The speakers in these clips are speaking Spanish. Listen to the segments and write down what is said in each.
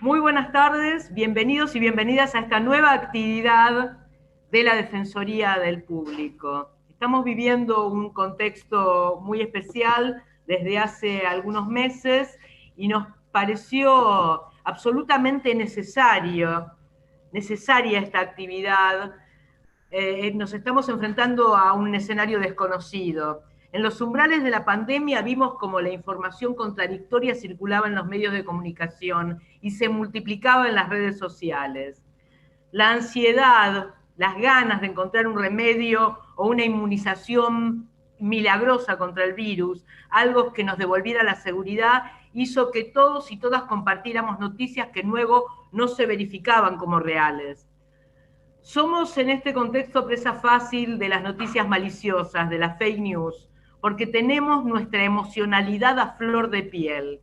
Muy buenas tardes, bienvenidos y bienvenidas a esta nueva actividad de la Defensoría del Público. Estamos viviendo un contexto muy especial desde hace algunos meses y nos pareció absolutamente necesaria esta actividad. Nos estamos enfrentando a un escenario desconocido. En los umbrales de la pandemia vimos cómo la información contradictoria circulaba en los medios de comunicación y se multiplicaba en las redes sociales. La ansiedad, las ganas de encontrar un remedio o una inmunización milagrosa contra el virus, algo que nos devolviera la seguridad, hizo que todos y todas compartiéramos noticias que luego no se verificaban como reales. Somos en este contexto presa fácil de las noticias maliciosas, de las fake news, porque tenemos nuestra emocionalidad a flor de piel.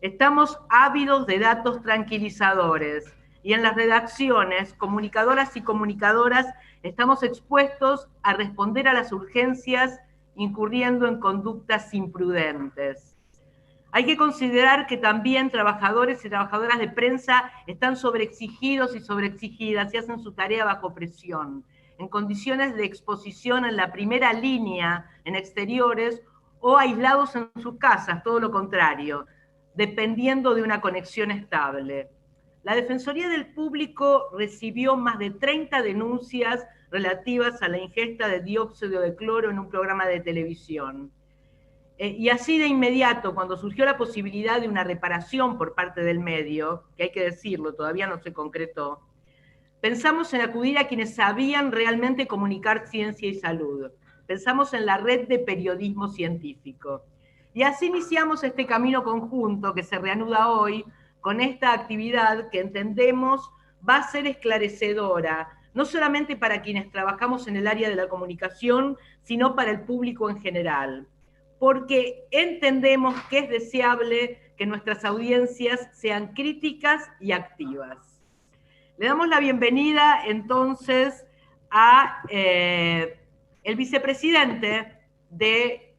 Estamos ávidos de datos tranquilizadores y en las redacciones, comunicadoras y comunicadoras, estamos expuestos a responder a las urgencias incurriendo en conductas imprudentes. Hay que considerar que también trabajadores y trabajadoras de prensa están sobreexigidos y sobreexigidas y hacen su tarea bajo presión, en condiciones de exposición en la primera línea, en exteriores, o aislados en sus casas, todo lo contrario, dependiendo de una conexión estable. La Defensoría del Público recibió más de 30 denuncias relativas a la ingesta de dióxido de cloro en un programa de televisión. Y así de inmediato, cuando surgió la posibilidad de una reparación por parte del medio, que hay que decirlo, todavía no se concretó, pensamos en acudir a quienes sabían realmente comunicar ciencia y salud. Pensamos en la red de periodismo científico. Y así iniciamos este camino conjunto que se reanuda hoy con esta actividad que entendemos va a ser esclarecedora, no solamente para quienes trabajamos en el área de la comunicación, sino para el público en general, porque entendemos que es deseable que nuestras audiencias sean críticas y activas. Le damos la bienvenida entonces a el vicepresidente de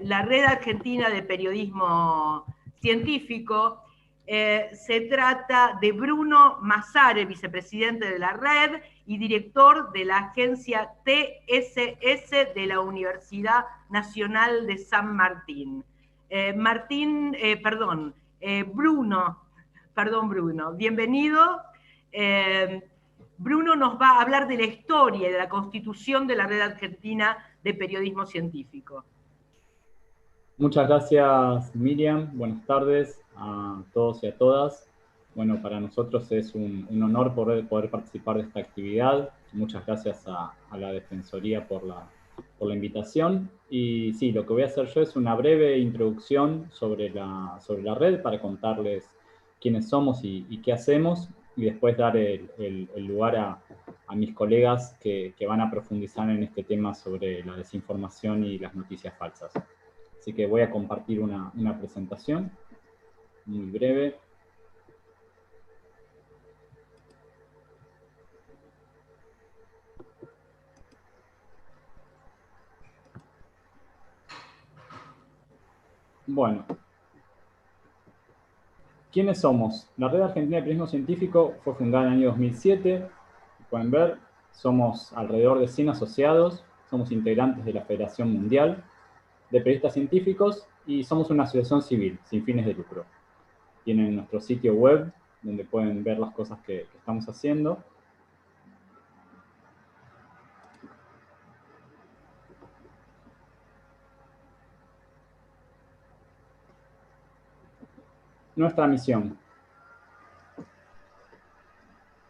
la Red Argentina de Periodismo Científico. Se trata de Bruno Massare, vicepresidente de la red y director de la agencia TSS de la Universidad Nacional de San Martín. Bruno, bienvenido. Eh, Bruno nos va a hablar de la historia y de la constitución de la Red Argentina de Periodismo Científico. Muchas gracias, Miriam. Buenas tardes a todos y a todas. Bueno, para nosotros es un honor poder participar de esta actividad. Muchas gracias a la Defensoría por la invitación. Y sí, lo que voy a hacer yo es una breve introducción sobre la red para contarles quiénes somos y qué hacemos, y después dar el lugar a mis colegas que van a profundizar en este tema sobre la desinformación y las noticias falsas. Así que voy a compartir una presentación muy breve. Bueno, ¿quiénes somos? La Red Argentina de Periodismo Científico fue fundada en el año 2007. Pueden ver, somos alrededor de 100 asociados, somos integrantes de la Federación Mundial de Periodistas Científicos y somos una asociación civil, sin fines de lucro. Tienen nuestro sitio web, donde pueden ver las cosas que estamos haciendo. Nuestra misión: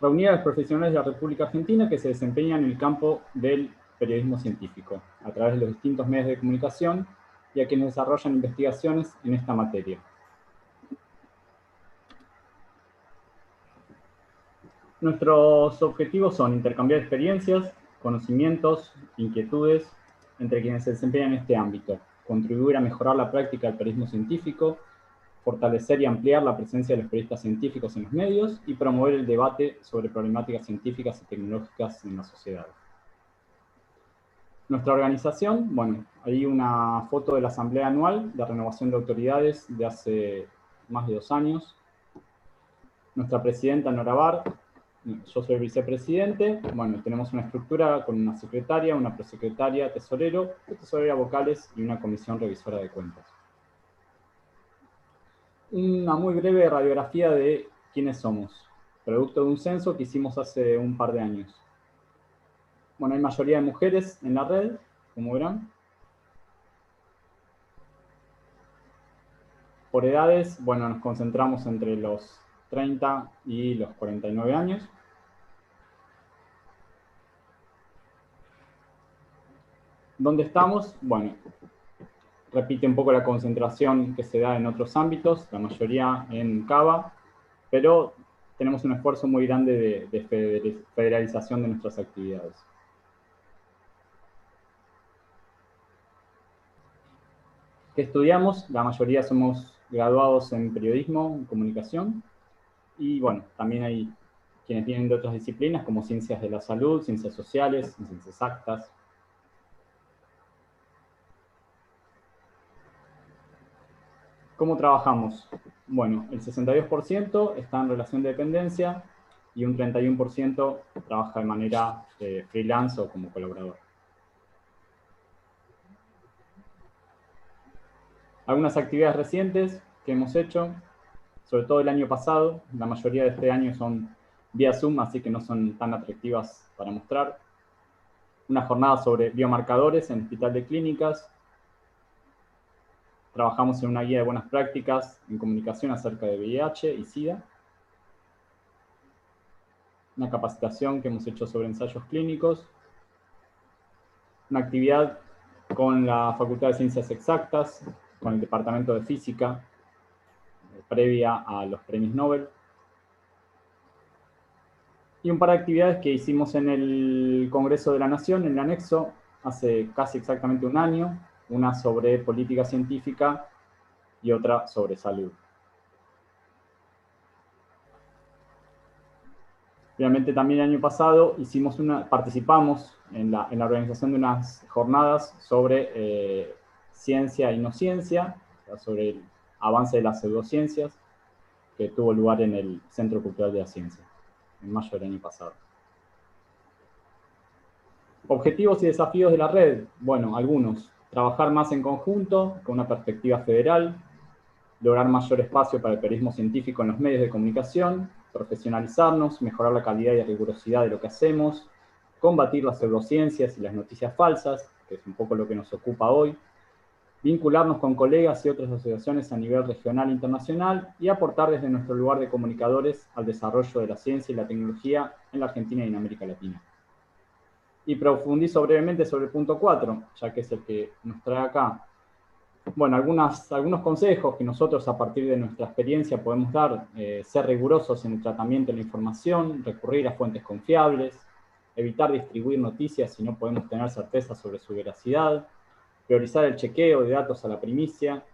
reunir a los profesionales de la República Argentina que se desempeñan en el campo del periodismo científico, a través de los distintos medios de comunicación, y a quienes desarrollan investigaciones en esta materia. Nuestros objetivos son intercambiar experiencias, conocimientos, inquietudes entre quienes se desempeñan en este ámbito, contribuir a mejorar la práctica del periodismo científico, fortalecer y ampliar la presencia de los periodistas científicos en los medios y promover el debate sobre problemáticas científicas y tecnológicas en la sociedad. Nuestra organización, bueno, hay una foto de la Asamblea Anual de Renovación de Autoridades de hace más de 2 años. nuestra presidenta Nora Bar, yo soy vicepresidente. Bueno, tenemos una estructura con una secretaria, una prosecretaria, tesorero, tesorera vocales y una comisión revisora de cuentas. Una muy breve radiografía de quiénes somos, producto de un censo que hicimos hace un par de años. Bueno, hay mayoría de mujeres en la red, como verán. Por edades, bueno, nos concentramos entre los 30 y los 49 años. ¿Dónde estamos? Bueno, repite un poco la concentración que se da en otros ámbitos, la mayoría en Cava, pero tenemos un esfuerzo muy grande de federalización de nuestras actividades. ¿Qué estudiamos? La mayoría somos graduados en periodismo, en comunicación, y bueno, también hay quienes vienen de otras disciplinas como ciencias de la salud, ciencias sociales, ciencias exactas. ¿Cómo trabajamos? Bueno, el 62% está en relación de dependencia y un 31% trabaja de manera freelance o como colaborador. Algunas actividades recientes que hemos hecho, sobre todo el año pasado, la mayoría de este año son vía Zoom, así que no son tan atractivas para mostrar. Una jornada sobre biomarcadores en Hospital de Clínicas. Trabajamos en una guía de buenas prácticas en comunicación acerca de VIH y SIDA. Una capacitación que hemos hecho sobre ensayos clínicos. Una actividad con la Facultad de Ciencias Exactas, con el Departamento de Física, previa a los premios Nobel. Y un par de actividades que hicimos en el Congreso de la Nación, en el anexo, hace casi exactamente un año, una sobre política científica y otra sobre salud. Obviamente también el año pasado participamos en la organización de unas jornadas sobre ciencia y no ciencia, sobre el avance de las pseudociencias, que tuvo lugar en el Centro Cultural de la Ciencia, en mayo del año pasado. Objetivos y desafíos de la red. Bueno, algunos. Trabajar más en conjunto, con una perspectiva federal, lograr mayor espacio para el periodismo científico en los medios de comunicación, profesionalizarnos, mejorar la calidad y rigurosidad de lo que hacemos, combatir las pseudociencias y las noticias falsas, que es un poco lo que nos ocupa hoy, vincularnos con colegas y otras asociaciones a nivel regional e internacional y aportar desde nuestro lugar de comunicadores al desarrollo de la ciencia y la tecnología en la Argentina y en América Latina. Y profundizo brevemente sobre el punto 4, ya que es el que nos trae acá. Bueno, algunos consejos que nosotros a partir de nuestra experiencia podemos dar: ser rigurosos en el tratamiento de la información, recurrir a fuentes confiables, evitar distribuir noticias si no podemos tener certeza sobre su veracidad, priorizar el chequeo de datos a la primicia,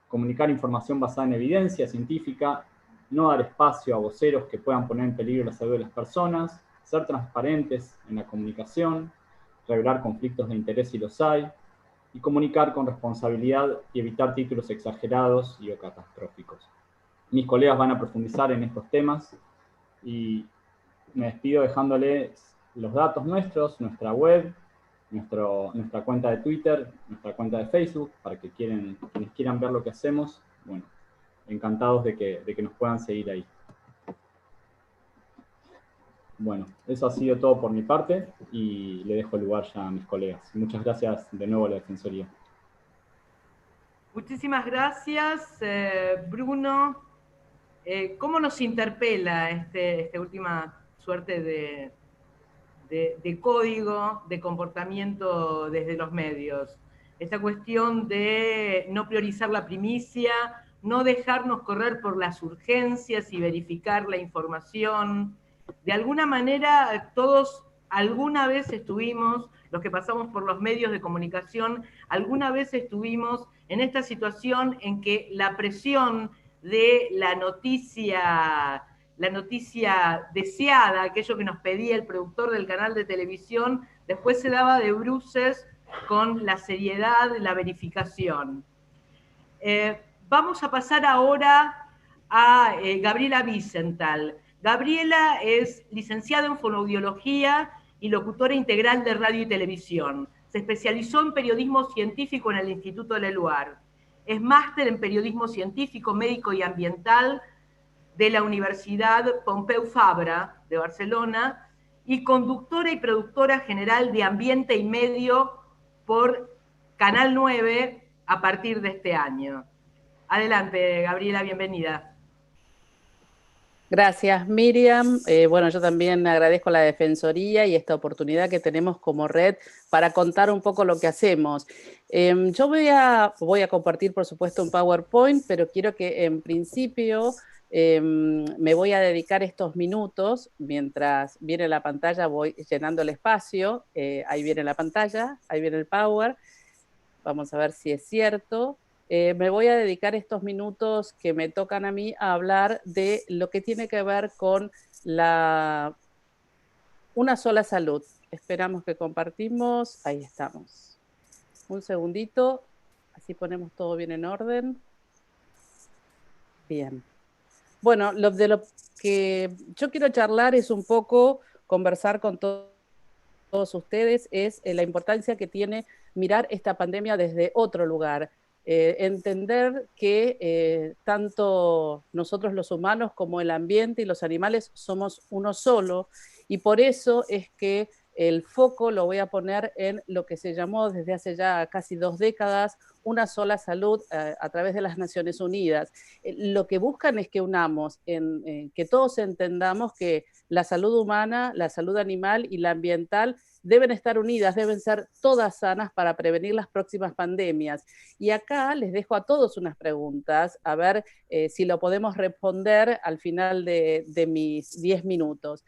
comunicar información basada en evidencia científica, no dar espacio a voceros que puedan poner en peligro la salud de las personas, ser transparentes en la comunicación, revelar conflictos de interés si los hay, y comunicar con responsabilidad y evitar títulos exagerados y o catastróficos. Mis colegas van a profundizar en estos temas y me despido dejándoles los datos nuestros, nuestra web, nuestra cuenta de Twitter, nuestra cuenta de Facebook, para que quienes quieran ver lo que hacemos, bueno, encantados de que nos puedan seguir ahí. Bueno, eso ha sido todo por mi parte y le dejo el lugar ya a mis colegas. Muchas gracias de nuevo a la Defensoría. Muchísimas gracias, Bruno. ¿Cómo nos interpela esta última suerte de código de comportamiento desde los medios? Esta cuestión de no priorizar la primicia, no dejarnos correr por las urgencias y verificar la información. De alguna manera, todos alguna vez estuvimos, los que pasamos por los medios de comunicación, alguna vez estuvimos en esta situación en que la presión de la noticia deseada, aquello que nos pedía el productor del canal de televisión, después se daba de bruces con la seriedad, la verificación. Vamos a pasar ahora a Gabriela Wiesenthal. Gabriela es licenciada en fonoaudiología y locutora integral de radio y televisión. Se especializó en periodismo científico en el Instituto del Eluard. Es máster en periodismo científico, médico y ambiental de la Universidad Pompeu Fabra de Barcelona y conductora y productora general de Ambiente y Medio por Canal 9 a partir de este año. Adelante, Gabriela, bienvenida. Gracias, Miriam. Bueno, yo también agradezco la Defensoría y esta oportunidad que tenemos como red para contar un poco lo que hacemos. Yo voy a compartir, por supuesto, un PowerPoint, pero quiero que en principio me voy a dedicar estos minutos, mientras viene la pantalla, voy llenando el espacio. Ahí viene la pantalla, ahí viene el Power. Vamos a ver si es cierto. Me voy a dedicar estos minutos que me tocan a mí a hablar de lo que tiene que ver con una sola salud. Esperamos que compartimos. Ahí estamos. Un segundito. Así ponemos todo bien en orden. Bien. Bueno, de lo que yo quiero charlar es un poco, conversar con todos ustedes, es la importancia que tiene mirar esta pandemia desde otro lugar. Entender que tanto nosotros los humanos como el ambiente y los animales somos uno solo, y por eso es que el foco lo voy a poner en lo que se llamó desde hace ya casi 2 décadas una sola salud a través de las Naciones Unidas. Lo que buscan es que unamos, que todos entendamos que la salud humana, la salud animal y la ambiental deben estar unidas, deben ser todas sanas para prevenir las próximas pandemias. Y acá les dejo a todos unas preguntas, a ver si lo podemos responder al final de mis 10 minutos.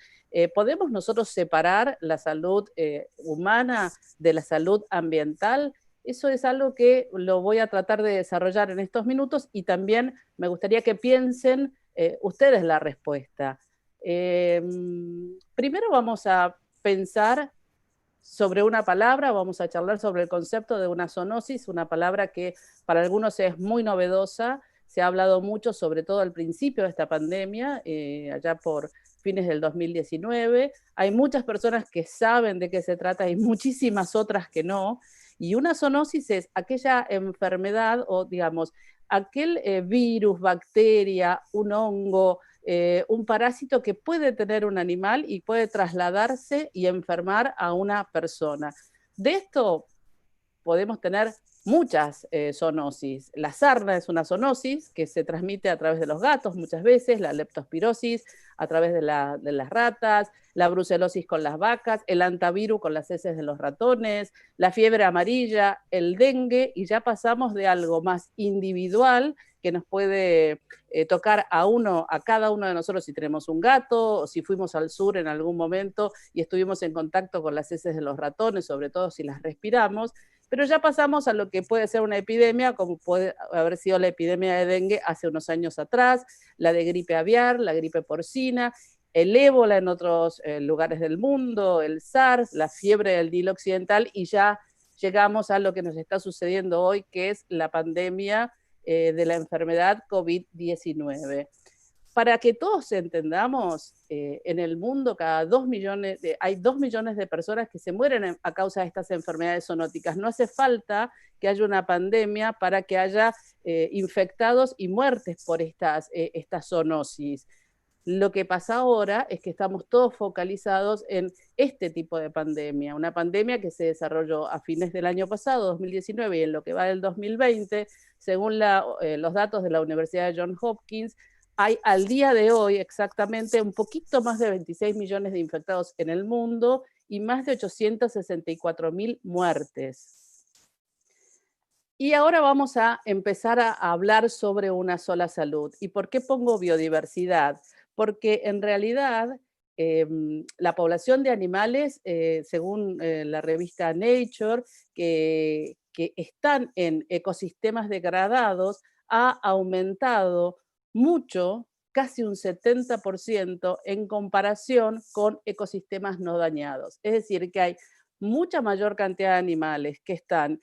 ¿Podemos nosotros separar la salud humana de la salud ambiental? Eso es algo que lo voy a tratar de desarrollar en estos minutos y también me gustaría que piensen ustedes la respuesta. Primero vamos a pensar sobre una palabra, vamos a charlar sobre el concepto de una zoonosis, una palabra que para algunos es muy novedosa, se ha hablado mucho, sobre todo al principio de esta pandemia, allá por fines del 2019. Hay muchas personas que saben de qué se trata y muchísimas otras que no. Y una zoonosis es aquella enfermedad o, digamos, aquel virus, bacteria, un hongo, un parásito que puede tener un animal y puede trasladarse y enfermar a una persona. De esto podemos tener muchas zoonosis. La sarna es una zoonosis que se transmite a través de los gatos muchas veces, la leptospirosis a través de las ratas, la brucelosis con las vacas, el antivirus con las heces de los ratones, la fiebre amarilla, el dengue, y ya pasamos de algo más individual que nos puede tocar a cada uno de nosotros si tenemos un gato, o si fuimos al sur en algún momento y estuvimos en contacto con las heces de los ratones, sobre todo si las respiramos, pero ya pasamos a lo que puede ser una epidemia, como puede haber sido la epidemia de dengue hace unos años atrás, la de gripe aviar, la gripe porcina, el ébola en otros lugares del mundo, el SARS, la fiebre del Nilo Occidental, y ya llegamos a lo que nos está sucediendo hoy, que es la pandemia de la enfermedad COVID-19. Para que todos entendamos, en el mundo hay 2 millones de personas que se mueren a causa de estas enfermedades zoonóticas. No hace falta que haya una pandemia para que haya infectados y muertes por estas zoonosis. Lo que pasa ahora es que estamos todos focalizados en este tipo de pandemia, una pandemia que se desarrolló a fines del año pasado, 2019, y en lo que va del 2020, según los datos de la Universidad de Johns Hopkins, hay al día de hoy exactamente un poquito más de 26 millones de infectados en el mundo y más de 864.000 muertes. Y ahora vamos a empezar a hablar sobre una sola salud. ¿Y por qué pongo biodiversidad? Porque en realidad la población de animales, según la revista Nature, que están en ecosistemas degradados, ha aumentado mucho, casi un 70% en comparación con ecosistemas no dañados. Es decir, que hay mucha mayor cantidad de animales que están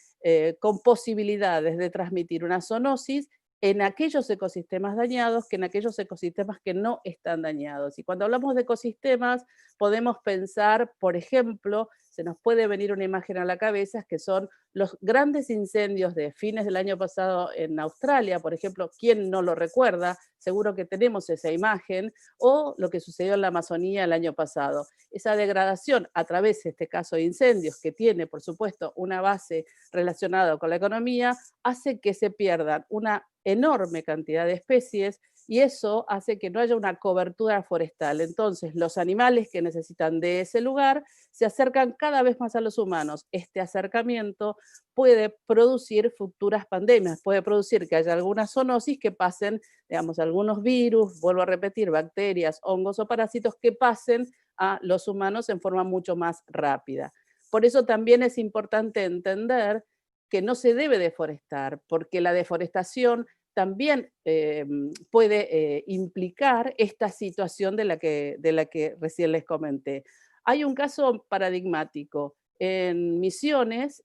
con posibilidades de transmitir una zoonosis en aquellos ecosistemas dañados que en aquellos ecosistemas que no están dañados. Y cuando hablamos de ecosistemas, podemos pensar, por ejemplo, se nos puede venir una imagen a la cabeza, que son los grandes incendios de fines del año pasado en Australia, por ejemplo, ¿quién no lo recuerda? Seguro que tenemos esa imagen, o lo que sucedió en la Amazonía el año pasado. Esa degradación a través, en este caso, de incendios, que tiene, por supuesto, una base relacionada con la economía, hace que se pierdan una enorme cantidad de especies, y eso hace que no haya una cobertura forestal. Entonces, los animales que necesitan de ese lugar se acercan cada vez más a los humanos. Este acercamiento puede producir futuras pandemias, puede producir que haya algunas zoonosis que pasen, digamos, algunos virus, vuelvo a repetir, bacterias, hongos o parásitos que pasen a los humanos en forma mucho más rápida. Por eso también es importante entender que no se debe deforestar, porque la deforestación también puede implicar esta situación de la que recién les comenté. Hay un caso paradigmático. En Misiones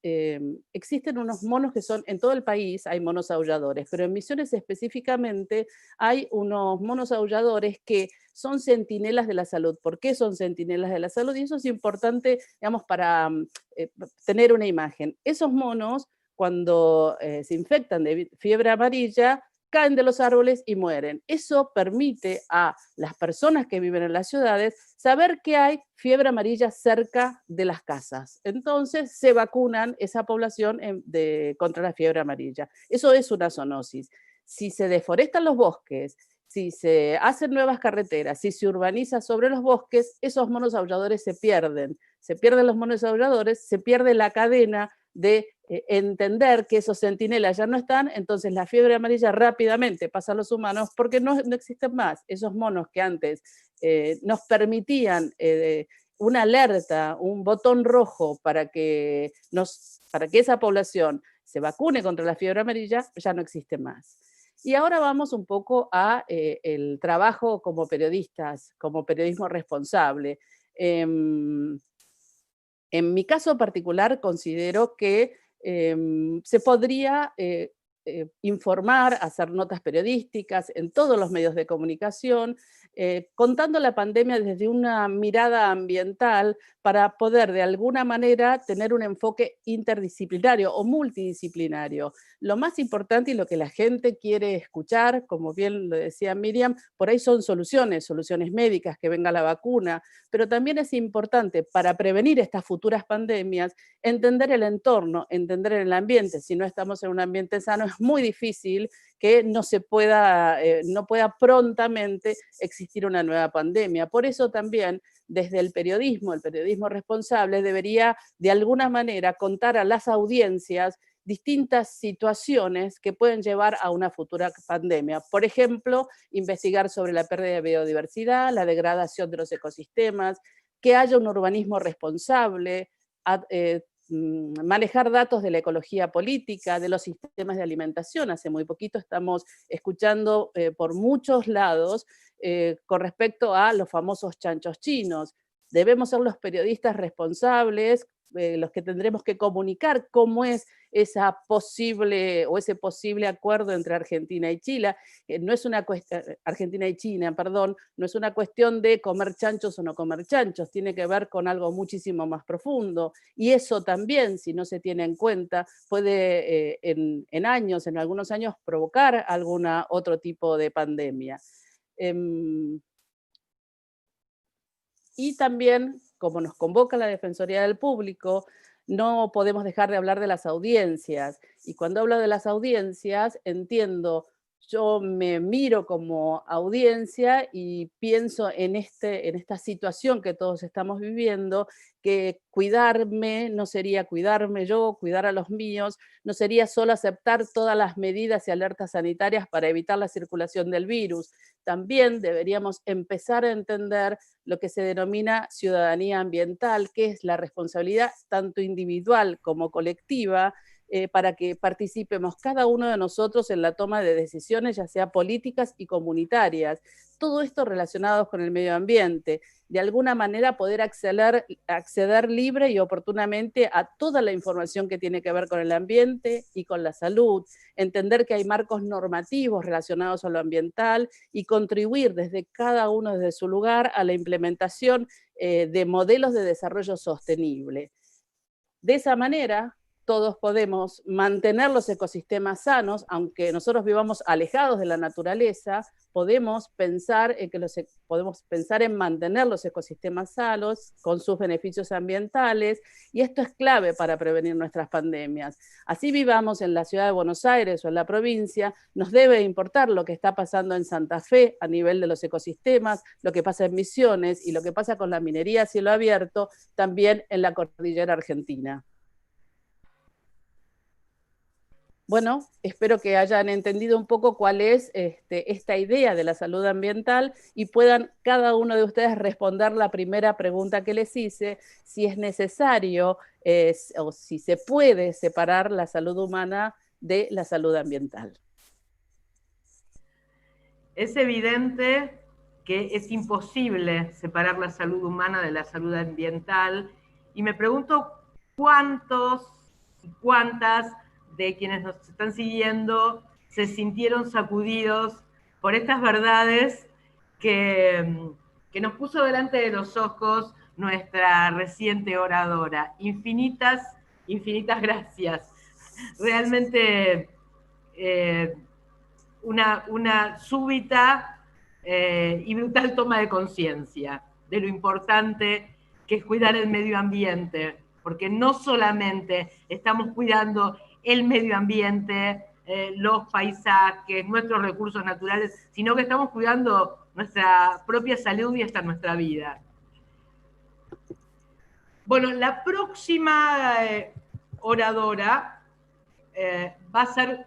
existen unos monos que son, en todo el país hay monos aulladores, pero en Misiones específicamente hay unos monos aulladores que son centinelas de la salud. ¿Por qué son centinelas de la salud? Y eso es importante, digamos, para tener una imagen. Esos monos, cuando se infectan de fiebre amarilla, caen de los árboles y mueren. Eso permite a las personas que viven en las ciudades saber que hay fiebre amarilla cerca de las casas. Entonces se vacunan esa población contra la fiebre amarilla. Eso es una zoonosis. Si se deforestan los bosques, si se hacen nuevas carreteras, si se urbaniza sobre los bosques, esos monos aulladores se pierden. Se pierden los monos aulladores, se pierde la cadena de entender que esos centinelas ya no están, entonces la fiebre amarilla rápidamente pasa a los humanos porque no existen más. Esos monos que antes nos permitían una alerta, un botón rojo para que esa población se vacune contra la fiebre amarilla, ya no existe más. Y ahora vamos un poco a el trabajo como periodistas, como periodismo responsable. En mi caso particular considero que se podría informar, hacer notas periodísticas en todos los medios de comunicación, contando la pandemia desde una mirada ambiental para poder de alguna manera tener un enfoque interdisciplinario o multidisciplinario. Lo más importante y lo que la gente quiere escuchar, como bien lo decía Miriam, por ahí son soluciones médicas, que venga la vacuna, pero también es importante para prevenir estas futuras pandemias entender el entorno, entender el ambiente. Si no estamos en un ambiente sano, es muy difícil que no pueda prontamente existir una nueva pandemia. Por eso también desde el periodismo responsable debería de alguna manera contar a las audiencias distintas situaciones que pueden llevar a una futura pandemia. Por ejemplo, investigar sobre la pérdida de biodiversidad, la degradación de los ecosistemas, que haya un urbanismo responsable, manejar datos de la ecología política, de los sistemas de alimentación. Hace muy poquito estamos escuchando por muchos lados con respecto a los famosos chanchos chinos. Debemos ser los periodistas responsables, los que tendremos que comunicar cómo es ese posible acuerdo entre Argentina y Chile. No es una Argentina y China, perdón, no es una cuestión de comer chanchos o no comer chanchos, tiene que ver con algo muchísimo más profundo. Y eso también, si no se tiene en cuenta, puede en algunos años, provocar algún otro tipo de pandemia. Y también, como nos convoca la Defensoría del Público, no podemos dejar de hablar de las audiencias. Y cuando hablo de las audiencias, yo me miro como audiencia y pienso en esta situación que todos estamos viviendo, que cuidarme no sería cuidarme yo, cuidar a los míos, no sería solo aceptar todas las medidas y alertas sanitarias para evitar la circulación del virus. También deberíamos empezar a entender lo que se denomina ciudadanía ambiental, que es la responsabilidad tanto individual como colectiva para que participemos cada uno de nosotros en la toma de decisiones, ya sea políticas y comunitarias. Todo esto relacionado con el medio ambiente. De alguna manera poder acceder libre y oportunamente a toda la información que tiene que ver con el ambiente y con la salud, entender que hay marcos normativos relacionados a lo ambiental y contribuir desde cada uno desde su lugar a la implementación de modelos de desarrollo sostenible. De esa manera, todos podemos mantener los ecosistemas sanos, aunque nosotros vivamos alejados de la naturaleza, podemos pensar en mantener los ecosistemas sanos con sus beneficios ambientales, y esto es clave para prevenir nuestras pandemias. Así vivamos en la ciudad de Buenos Aires o en la provincia, nos debe importar lo que está pasando en Santa Fe a nivel de los ecosistemas, lo que pasa en Misiones y lo que pasa con la minería a cielo abierto también en la cordillera argentina. Bueno, espero que hayan entendido un poco cuál es esta idea de la salud ambiental y puedan cada uno de ustedes responder la primera pregunta que les hice, si es necesario o si se puede separar la salud humana de la salud ambiental. Es evidente que es imposible separar la salud humana de la salud ambiental, y me pregunto cuántos y cuántas de quienes nos están siguiendo se sintieron sacudidos por estas verdades que nos puso delante de los ojos nuestra reciente oradora. Infinitas gracias. Realmente una súbita y brutal toma de conciencia de lo importante que es cuidar el medio ambiente, porque no solamente estamos cuidando el medio ambiente, los paisajes, nuestros recursos naturales, sino que estamos cuidando nuestra propia salud y hasta nuestra vida. Bueno, la próxima oradora va a ser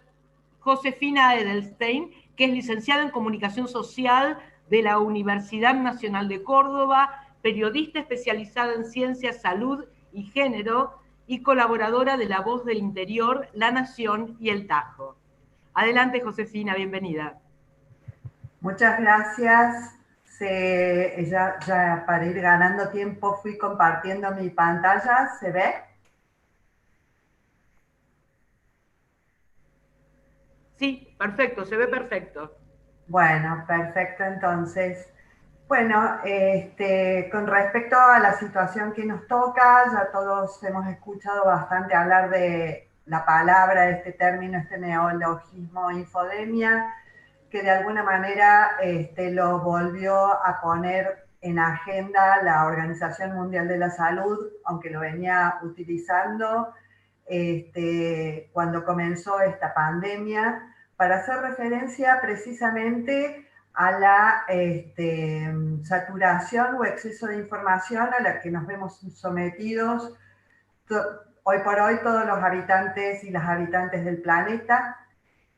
Josefina Edelstein, que es licenciada en Comunicación Social de la Universidad Nacional de Córdoba, periodista especializada en ciencia, salud y género y colaboradora de La Voz del Interior, La Nación y El Tajo. Adelante, Josefina, bienvenida. Muchas gracias. Ya para ir ganando tiempo fui compartiendo mi pantalla. ¿Se ve? Sí, perfecto, se ve perfecto. Bueno, perfecto entonces. Bueno, con respecto a la situación que nos toca, ya todos hemos escuchado bastante hablar de la palabra, de este término, este neologismo infodemia, que de alguna manera lo volvió a poner en agenda la Organización Mundial de la Salud, aunque lo venía utilizando cuando comenzó esta pandemia, para hacer referencia precisamente a la saturación o exceso de información a la que nos vemos sometidos hoy por hoy todos los habitantes y las habitantes del planeta.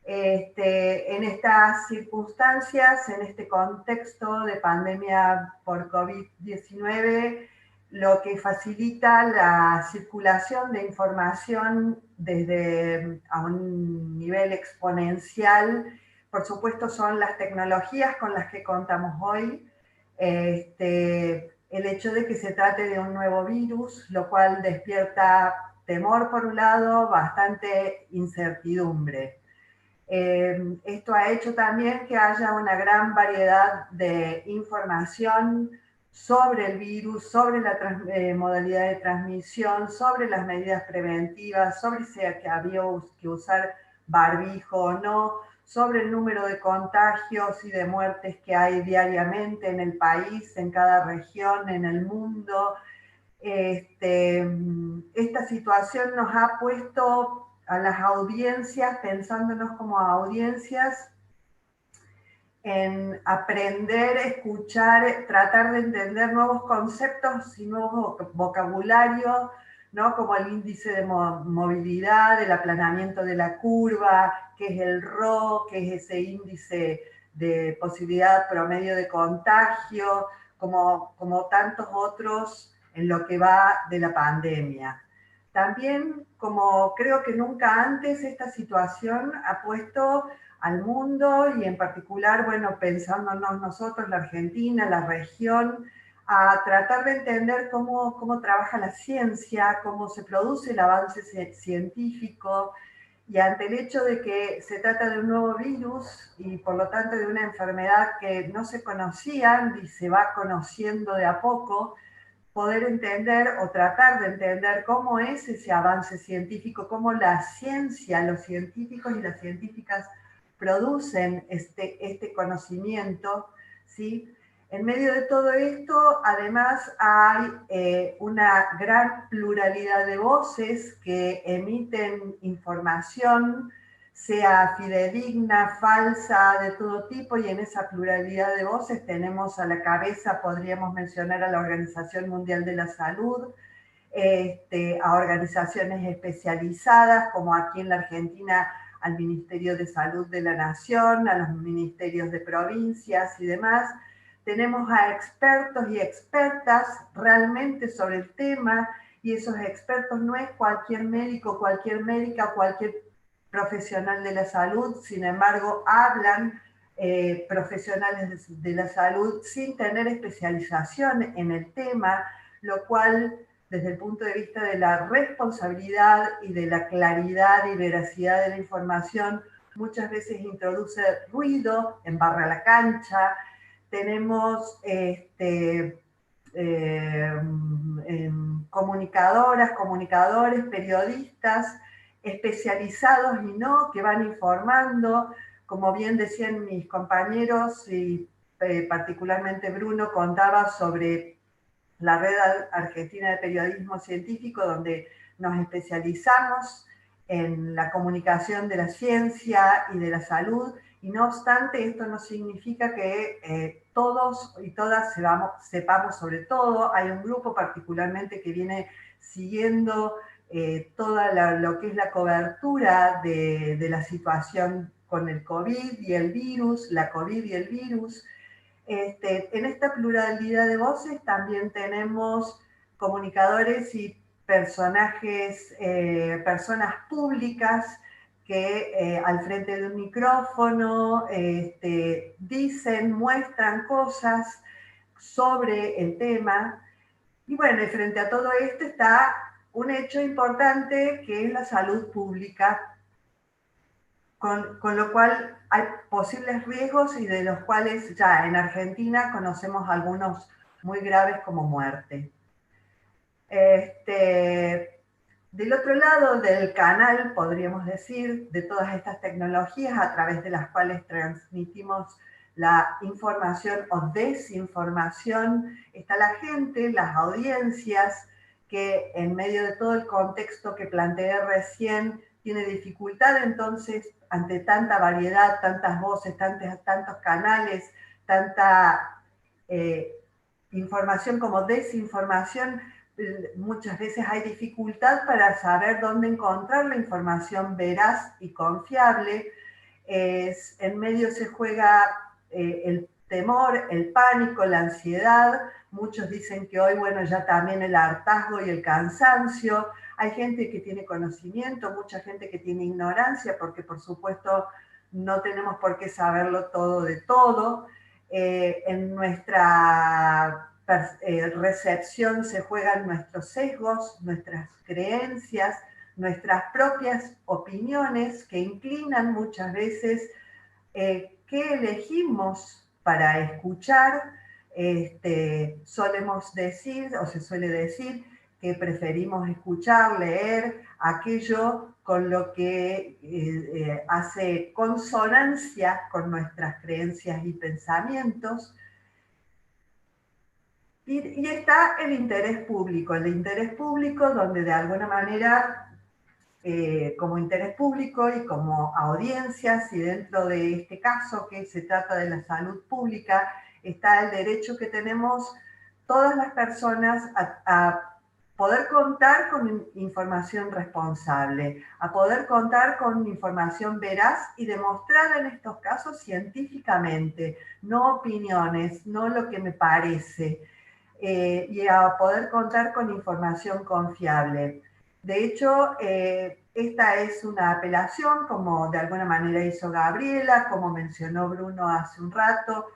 En estas circunstancias, en este contexto de pandemia por COVID-19, lo que facilita la circulación de información desde a un nivel exponencial, por supuesto, son las tecnologías con las que contamos hoy. El hecho de que se trate de un nuevo virus, lo cual despierta temor por un lado, bastante incertidumbre. Esto ha hecho también que haya una gran variedad de información sobre el virus, sobre la modalidad de transmisión, sobre las medidas preventivas, sobre si había que usar barbijo o no, sobre el número de contagios y de muertes que hay diariamente en el país, en cada región, en el mundo. Esta situación nos ha puesto a las audiencias, pensándonos como audiencias, en aprender, escuchar, tratar de entender nuevos conceptos y nuevos vocabularios, ¿no? Como el índice de movilidad, el aplanamiento de la curva, qué es el RO, qué es ese índice de posibilidad promedio de contagio, como tantos otros en lo que va de la pandemia. También, como creo que nunca antes, esta situación ha puesto al mundo y en particular, bueno, pensándonos nosotros, la Argentina, la región, a tratar de entender cómo trabaja la ciencia, cómo se produce el avance científico, y ante el hecho de que se trata de un nuevo virus y por lo tanto de una enfermedad que no se conocía y se va conociendo de a poco, poder entender o tratar de entender cómo es ese avance científico, cómo la ciencia, los científicos y las científicas producen este conocimiento, ¿sí? En medio de todo esto, además, hay una gran pluralidad de voces que emiten información, sea fidedigna, falsa, de todo tipo, y en esa pluralidad de voces tenemos a la cabeza, podríamos mencionar a la Organización Mundial de la Salud, a organizaciones especializadas, como aquí en la Argentina al Ministerio de Salud de la Nación, a los ministerios de provincias y demás. Tenemos a expertos y expertas realmente sobre el tema, y esos expertos no es cualquier médico, cualquier médica, cualquier profesional de la salud, sin embargo hablan profesionales de la salud sin tener especialización en el tema, lo cual desde el punto de vista de la responsabilidad y de la claridad y veracidad de la información, muchas veces introduce ruido, embarra la cancha. Tenemos comunicadoras, comunicadores, periodistas especializados y no, que van informando, como bien decían mis compañeros, y particularmente Bruno contaba sobre la Red Argentina de Periodismo Científico, donde nos especializamos en la comunicación de la ciencia y de la salud, y no obstante, esto no significa que todos y todas sepamos sobre todo. Hay un grupo particularmente que viene siguiendo toda lo que es la cobertura de la situación con el COVID y el virus, la COVID y el virus. En esta pluralidad de voces también tenemos comunicadores y personajes, personas públicas que al frente de un micrófono dicen, muestran cosas sobre el tema. Y bueno, y frente a todo esto está un hecho importante que es la salud pública, con lo cual hay posibles riesgos y de los cuales ya en Argentina conocemos algunos muy graves como muerte. Del otro lado del canal, podríamos decir, de todas estas tecnologías a través de las cuales transmitimos la información o desinformación, está la gente, las audiencias, que en medio de todo el contexto que planteé recién, tiene dificultad entonces ante tanta variedad, tantas voces, tantos canales, tanta información como desinformación. Muchas veces hay dificultad para saber dónde encontrar la información veraz y confiable. En medio se juega el temor, el pánico, la ansiedad. Muchos dicen que hoy, bueno, ya también el hartazgo y el cansancio. Hay gente que tiene conocimiento, mucha gente que tiene ignorancia, porque por supuesto no tenemos por qué saberlo todo de todo. En nuestra recepción se juegan nuestros sesgos, nuestras creencias, nuestras propias opiniones que inclinan muchas veces qué elegimos para escuchar. Solemos decir, o se suele decir, que preferimos escuchar, leer aquello con lo que hace consonancia con nuestras creencias y pensamientos. Y está el interés público donde de alguna manera, como interés público y como audiencias, y dentro de este caso que se trata de la salud pública, está el derecho que tenemos todas las personas a poder contar con información responsable, a poder contar con información veraz y demostrada en estos casos científicamente, no opiniones, no lo que me parece, y a poder contar con información confiable. De hecho, esta es una apelación, como de alguna manera hizo Gabriela, como mencionó Bruno hace un rato,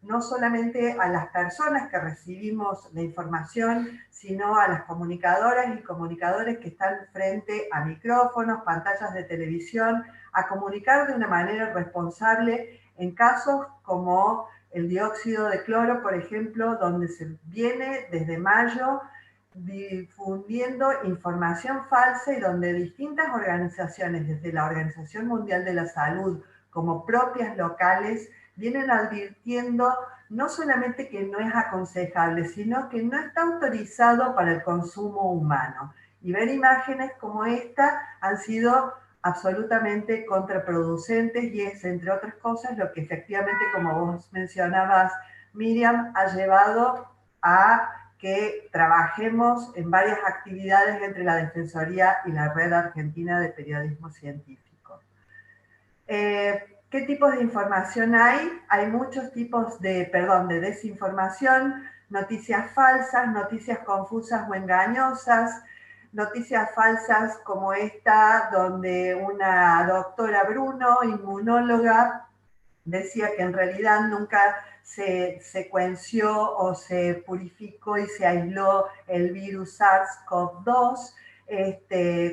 no solamente a las personas que recibimos la información, sino a las comunicadoras y comunicadores que están frente a micrófonos, pantallas de televisión, a comunicar de una manera responsable en casos como el dióxido de cloro, por ejemplo, donde se viene desde mayo difundiendo información falsa y donde distintas organizaciones, desde la Organización Mundial de la Salud como propias locales, vienen advirtiendo no solamente que no es aconsejable, sino que no está autorizado para el consumo humano. Y ver imágenes como esta han sido absolutamente contraproducentes y es, entre otras cosas, lo que efectivamente, como vos mencionabas, Miriam, ha llevado a que trabajemos en varias actividades entre la Defensoría y la Red Argentina de Periodismo Científico. ¿Qué tipos de información hay? Hay muchos tipos de desinformación, noticias falsas, noticias confusas o engañosas, noticias falsas como esta, donde una doctora Bruno, inmunóloga, decía que en realidad nunca se secuenció o se purificó y se aisló el virus SARS-CoV-2,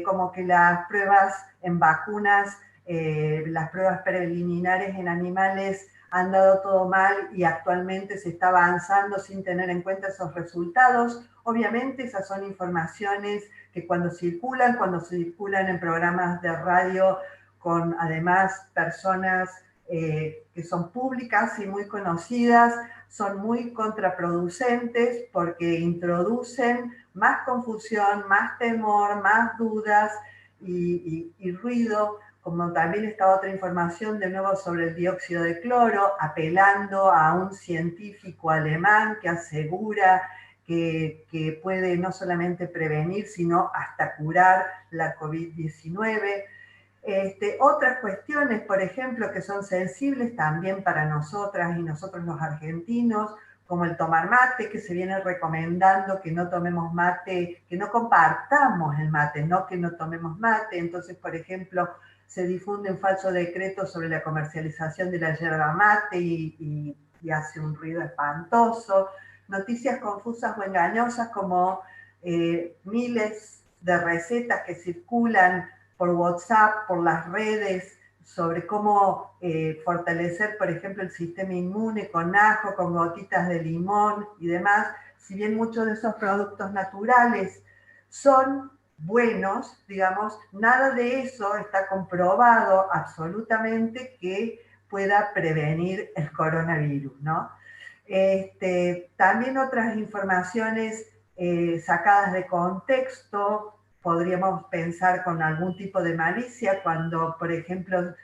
como que las pruebas en vacunas, las pruebas preliminares en animales han dado todo mal y actualmente se está avanzando sin tener en cuenta esos resultados. Obviamente esas son informaciones que cuando circulan en programas de radio con además personas que son públicas y muy conocidas, son muy contraproducentes porque introducen más confusión, más temor, más dudas y ruido, como también esta otra información de nuevo sobre el dióxido de cloro, apelando a un científico alemán que asegura que puede no solamente prevenir, sino hasta curar la COVID-19. Otras cuestiones, por ejemplo, que son sensibles también para nosotras y nosotros los argentinos, como el tomar mate, que se viene recomendando que no tomemos mate, que no compartamos el mate, no que no tomemos mate. Entonces, por ejemplo, se difunde un falso decreto sobre la comercialización de la yerba mate y hace un ruido espantoso. Noticias confusas o engañosas como miles de recetas que circulan por WhatsApp, por las redes, sobre cómo fortalecer, por ejemplo, el sistema inmune con ajo, con gotitas de limón y demás. Si bien muchos de esos productos naturales son buenos, digamos, nada de eso está comprobado absolutamente que pueda prevenir el coronavirus, ¿no? También otras informaciones sacadas de contexto, podríamos pensar con algún tipo de malicia, cuando, por ejemplo,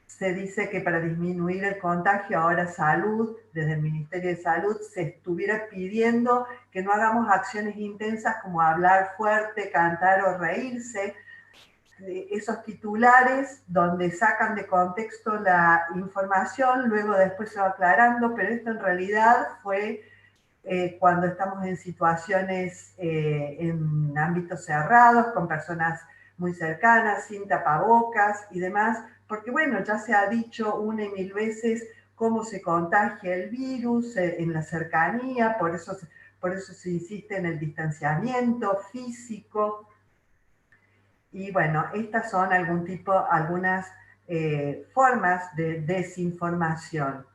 se dice que para disminuir el contagio, ahora Salud, desde el Ministerio de Salud, se estuviera pidiendo que no hagamos acciones intensas como hablar fuerte, cantar o reírse. Esos titulares donde sacan de contexto la información, luego después se va aclarando, pero esto en realidad fue cuando estamos en situaciones en ámbitos cerrados, con personas muy cercanas, sin tapabocas y demás, porque bueno, ya se ha dicho una y mil veces cómo se contagia el virus en la cercanía, por eso se insiste en el distanciamiento físico. Y bueno, estas son algunas formas de desinformación.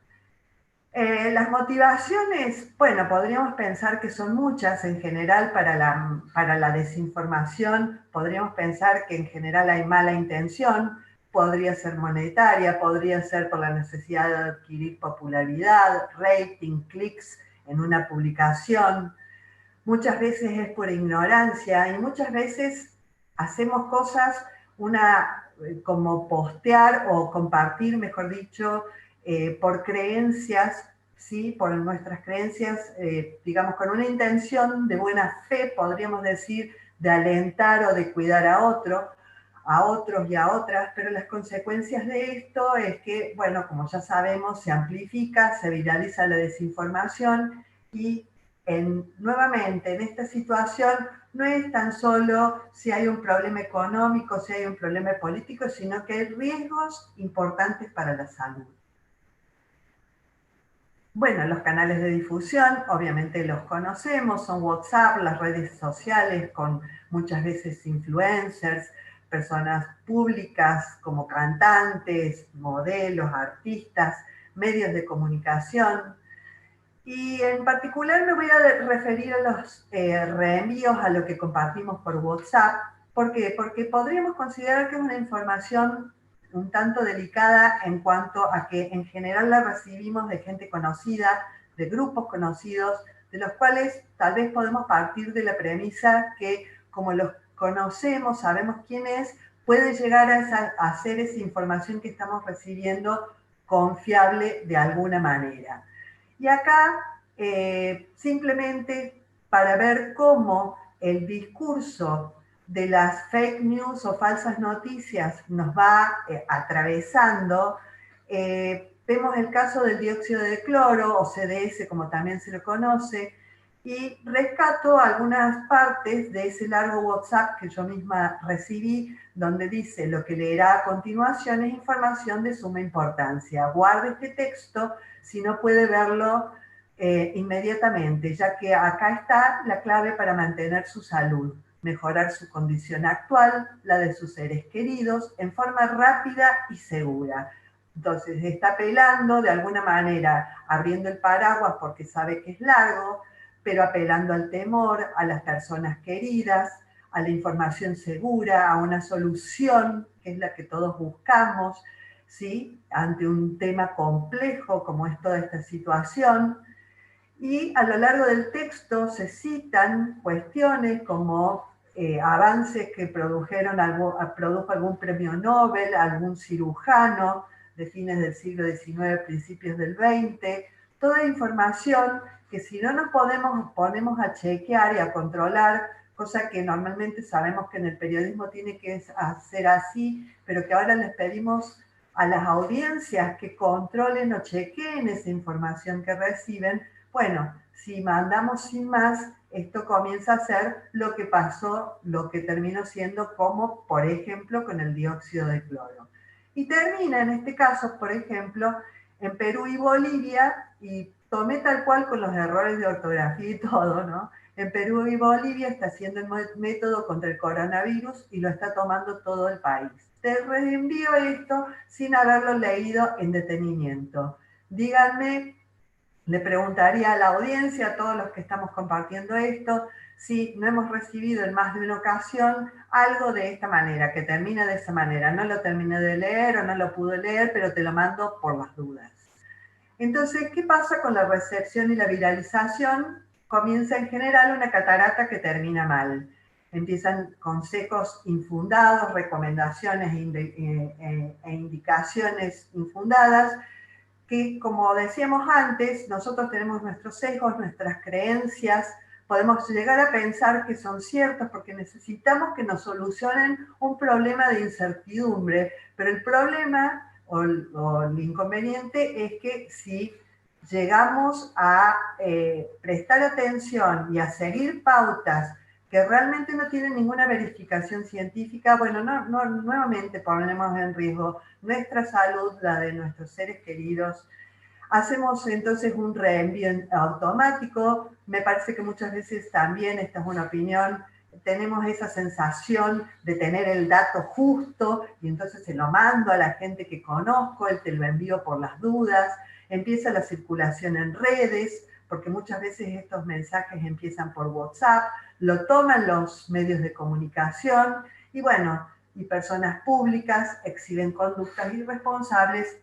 Las motivaciones, bueno, podríamos pensar que son muchas en general para la desinformación. Podríamos pensar que en general hay mala intención, podría ser monetaria, podría ser por la necesidad de adquirir popularidad, rating, clics en una publicación. Muchas veces es por ignorancia y muchas veces hacemos cosas como postear o compartir, mejor dicho, por creencias, ¿sí? Por nuestras creencias, digamos, con una intención de buena fe, podríamos decir, de alentar o de cuidar a otros y a otras, pero las consecuencias de esto es que, bueno, como ya sabemos, se amplifica, se viraliza la desinformación y nuevamente en esta situación no es tan solo si hay un problema económico, si hay un problema político, sino que hay riesgos importantes para la salud. Bueno, los canales de difusión, obviamente los conocemos, son WhatsApp, las redes sociales con muchas veces influencers, personas públicas como cantantes, modelos, artistas, medios de comunicación. Y en particular me voy a referir a los reenvíos, a lo que compartimos por WhatsApp. ¿Por qué? Porque podríamos considerar que es una información un tanto delicada en cuanto a que en general la recibimos de gente conocida, de grupos conocidos, de los cuales tal vez podemos partir de la premisa que como los conocemos, sabemos quién es, puede llegar a ser esa información que estamos recibiendo confiable de alguna manera. Y acá, simplemente para ver cómo el discurso de las fake news o falsas noticias nos va atravesando, vemos el caso del dióxido de cloro, o CDS como también se lo conoce, y rescato algunas partes de ese largo WhatsApp que yo misma recibí, donde dice: lo que leerá a continuación es información de suma importancia. Guarde este texto si no puede verlo inmediatamente, ya que acá está la clave para mantener su salud, mejorar su condición actual, la de sus seres queridos, en forma rápida y segura. Entonces está apelando de alguna manera, abriendo el paraguas porque sabe que es largo, pero apelando al temor, a las personas queridas, a la información segura, a una solución, que es la que todos buscamos, ¿sí? Ante un tema complejo como es toda esta situación. Y a lo largo del texto se citan cuestiones como avances que produjo algún premio Nobel, algún cirujano de fines del siglo XIX, principios del XX, toda información que si no nos ponemos a chequear y a controlar, cosa que normalmente sabemos que en el periodismo tiene que ser así, pero que ahora les pedimos a las audiencias que controlen o chequeen esa información que reciben. Bueno, si mandamos sin más, esto comienza a ser lo que pasó, lo que terminó siendo como, por ejemplo, con el dióxido de cloro. Y termina en este caso, por ejemplo, en Perú y Bolivia, y tomé tal cual con los errores de ortografía y todo, ¿no? En Perú y Bolivia está haciendo el método contra el coronavirus y lo está tomando todo el país. Te reenvío esto sin haberlo leído en detenimiento. Díganme, le preguntaría a la audiencia, a todos los que estamos compartiendo esto, si no hemos recibido en más de una ocasión algo de esta manera, que termina de esa manera. No lo terminé de leer o no lo pude leer, pero te lo mando por las dudas. Entonces, ¿qué pasa con la recepción y la viralización? Comienza en general una catarata que termina mal. Empiezan consejos infundados, recomendaciones e indicaciones infundadas, que, como decíamos antes, nosotros tenemos nuestros sesgos, nuestras creencias, podemos llegar a pensar que son ciertos porque necesitamos que nos solucionen un problema de incertidumbre, pero el problema o el inconveniente es que si llegamos a prestar atención y a seguir pautas que realmente no tienen ninguna verificación científica, bueno, nuevamente ponemos en riesgo nuestra salud, la de nuestros seres queridos. Hacemos entonces un reenvío automático. Me parece que muchas veces también, esta es una opinión, tenemos esa sensación de tener el dato justo y entonces se lo mando a la gente que conozco, te lo envío por las dudas. Empieza la circulación en redes, porque muchas veces estos mensajes empiezan por WhatsApp, lo toman los medios de comunicación y bueno, y personas públicas exhiben conductas irresponsables,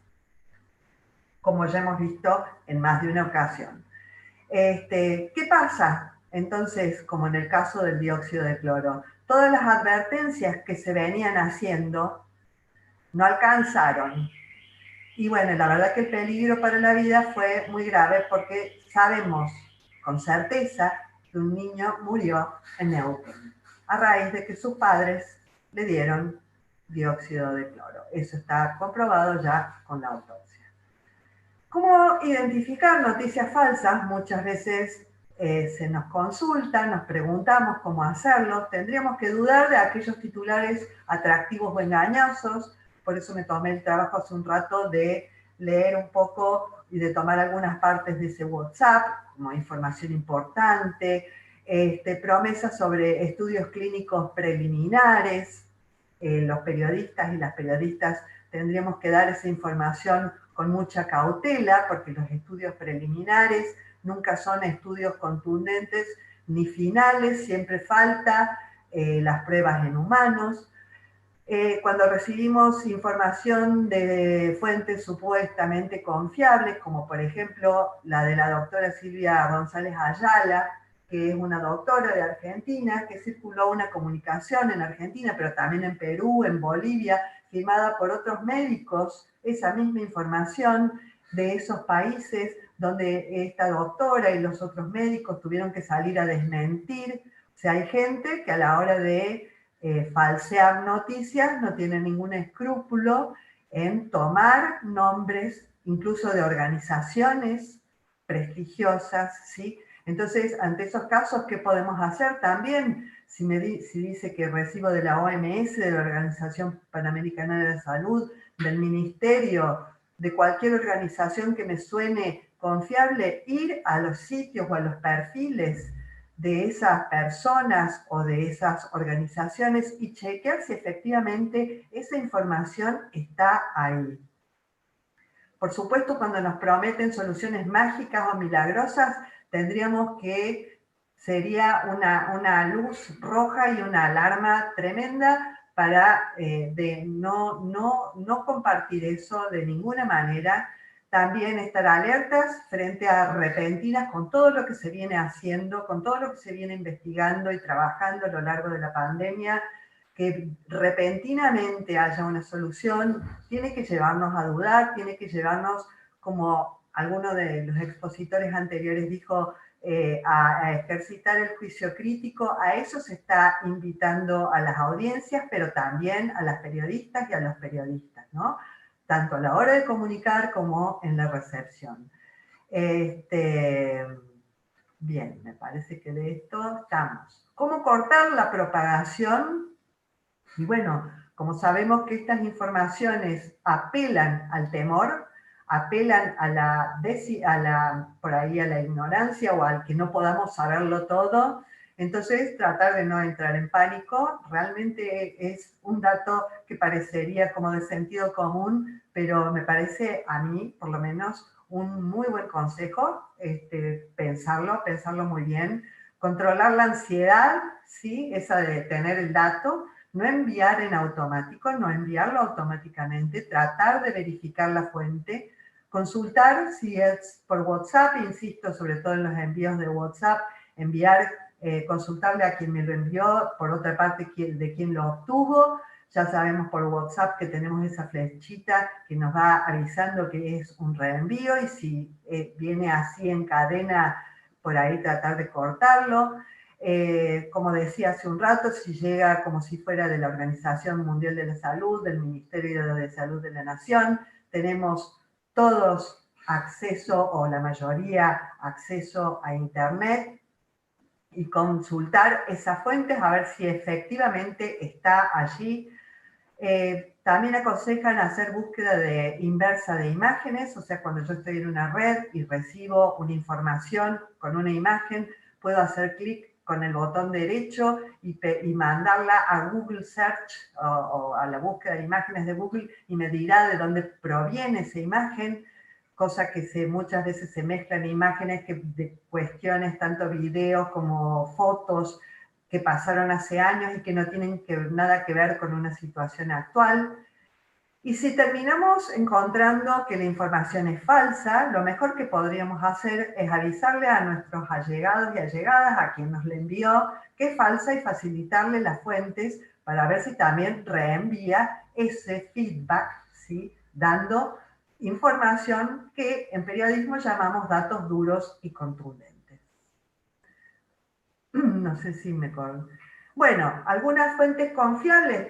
como ya hemos visto en más de una ocasión. ¿Qué pasa? Entonces, como en el caso del dióxido de cloro, todas las advertencias que se venían haciendo no alcanzaron. Y bueno, la verdad que el peligro para la vida fue muy grave porque sabemos con certeza que un niño murió en Neuquén a raíz de que sus padres le dieron dióxido de cloro. Eso está comprobado ya con la autopsia. ¿Cómo identificar noticias falsas? Muchas veces se nos consulta, nos preguntamos cómo hacerlo, tendríamos que dudar de aquellos titulares atractivos o engañosos. Por eso me tomé el trabajo hace un rato de leer un poco y de tomar algunas partes de ese WhatsApp, como información importante, promesas sobre estudios clínicos preliminares. Los periodistas y las periodistas tendríamos que dar esa información con mucha cautela, porque los estudios preliminares nunca son estudios contundentes ni finales, siempre falta las pruebas en humanos. Cuando recibimos información de fuentes supuestamente confiables, como por ejemplo la de la doctora Silvia González Ayala, que es una doctora de Argentina, que circuló una comunicación en Argentina, pero también en Perú, en Bolivia, firmada por otros médicos, esa misma información de esos países donde esta doctora y los otros médicos tuvieron que salir a desmentir. O sea, hay gente que a la hora de falsear noticias no tiene ningún escrúpulo en tomar nombres, incluso de organizaciones prestigiosas, ¿sí? Entonces, ante esos casos, ¿qué podemos hacer? También, si dice que recibo de la OMS, de la Organización Panamericana de la Salud, del Ministerio, de cualquier organización que me suene confiable, ir a los sitios o a los perfiles de esas personas o de esas organizaciones y chequear si efectivamente esa información está ahí. Por supuesto, cuando nos prometen soluciones mágicas o milagrosas, tendríamos que, sería una luz roja y una alarma tremenda para de no compartir eso de ninguna manera. También estar alertas frente a repentinas con todo lo que se viene haciendo, con todo lo que se viene investigando y trabajando a lo largo de la pandemia. Que repentinamente haya una solución tiene que llevarnos a dudar, tiene que llevarnos, como alguno de los expositores anteriores dijo, a ejercitar el juicio crítico. A eso se está invitando a las audiencias, pero también a las periodistas y a los periodistas, ¿no? Tanto a la hora de comunicar como en la recepción. Bien, me parece que de esto estamos. ¿Cómo cortar la propagación? Y bueno, como sabemos que estas informaciones apelan al temor, apelan por ahí a la ignorancia o al que no podamos saberlo todo, entonces tratar de no entrar en pánico. Realmente es un dato que parecería como de sentido común, pero me parece a mí, por lo menos, un muy buen consejo, pensarlo muy bien. Controlar la ansiedad, ¿sí? Esa de tener el dato, no enviar en automático, no enviarlo automáticamente, tratar de verificar la fuente, consultar si es por WhatsApp, insisto, sobre todo en los envíos de WhatsApp, consultarle a quien me lo envió, por otra parte, de quién lo obtuvo. Ya sabemos por WhatsApp que tenemos esa flechita que nos va avisando que es un reenvío y si viene así en cadena, por ahí tratar de cortarlo. Como decía hace un rato, si llega como si fuera de la Organización Mundial de la Salud, del Ministerio de Salud de la Nación, tenemos todos acceso, o la mayoría acceso a Internet, y consultar esas fuentes a ver si efectivamente está allí. También aconsejan hacer búsqueda inversa de imágenes, o sea, cuando yo estoy en una red y recibo una información con una imagen, puedo hacer clic con el botón derecho y mandarla a Google Search o a la búsqueda de imágenes de Google y me dirá de dónde proviene esa imagen, cosa que muchas veces se mezclan imágenes de cuestiones, tanto videos como fotos, que pasaron hace años y que no tienen nada que ver con una situación actual. Y si terminamos encontrando que la información es falsa, lo mejor que podríamos hacer es avisarle a nuestros allegados y allegadas, a quien nos la envió, que es falsa y facilitarle las fuentes para ver si también reenvía ese feedback, ¿sí? Dando información que en periodismo llamamos datos duros y contundentes. No sé si me... Bueno, algunas fuentes confiables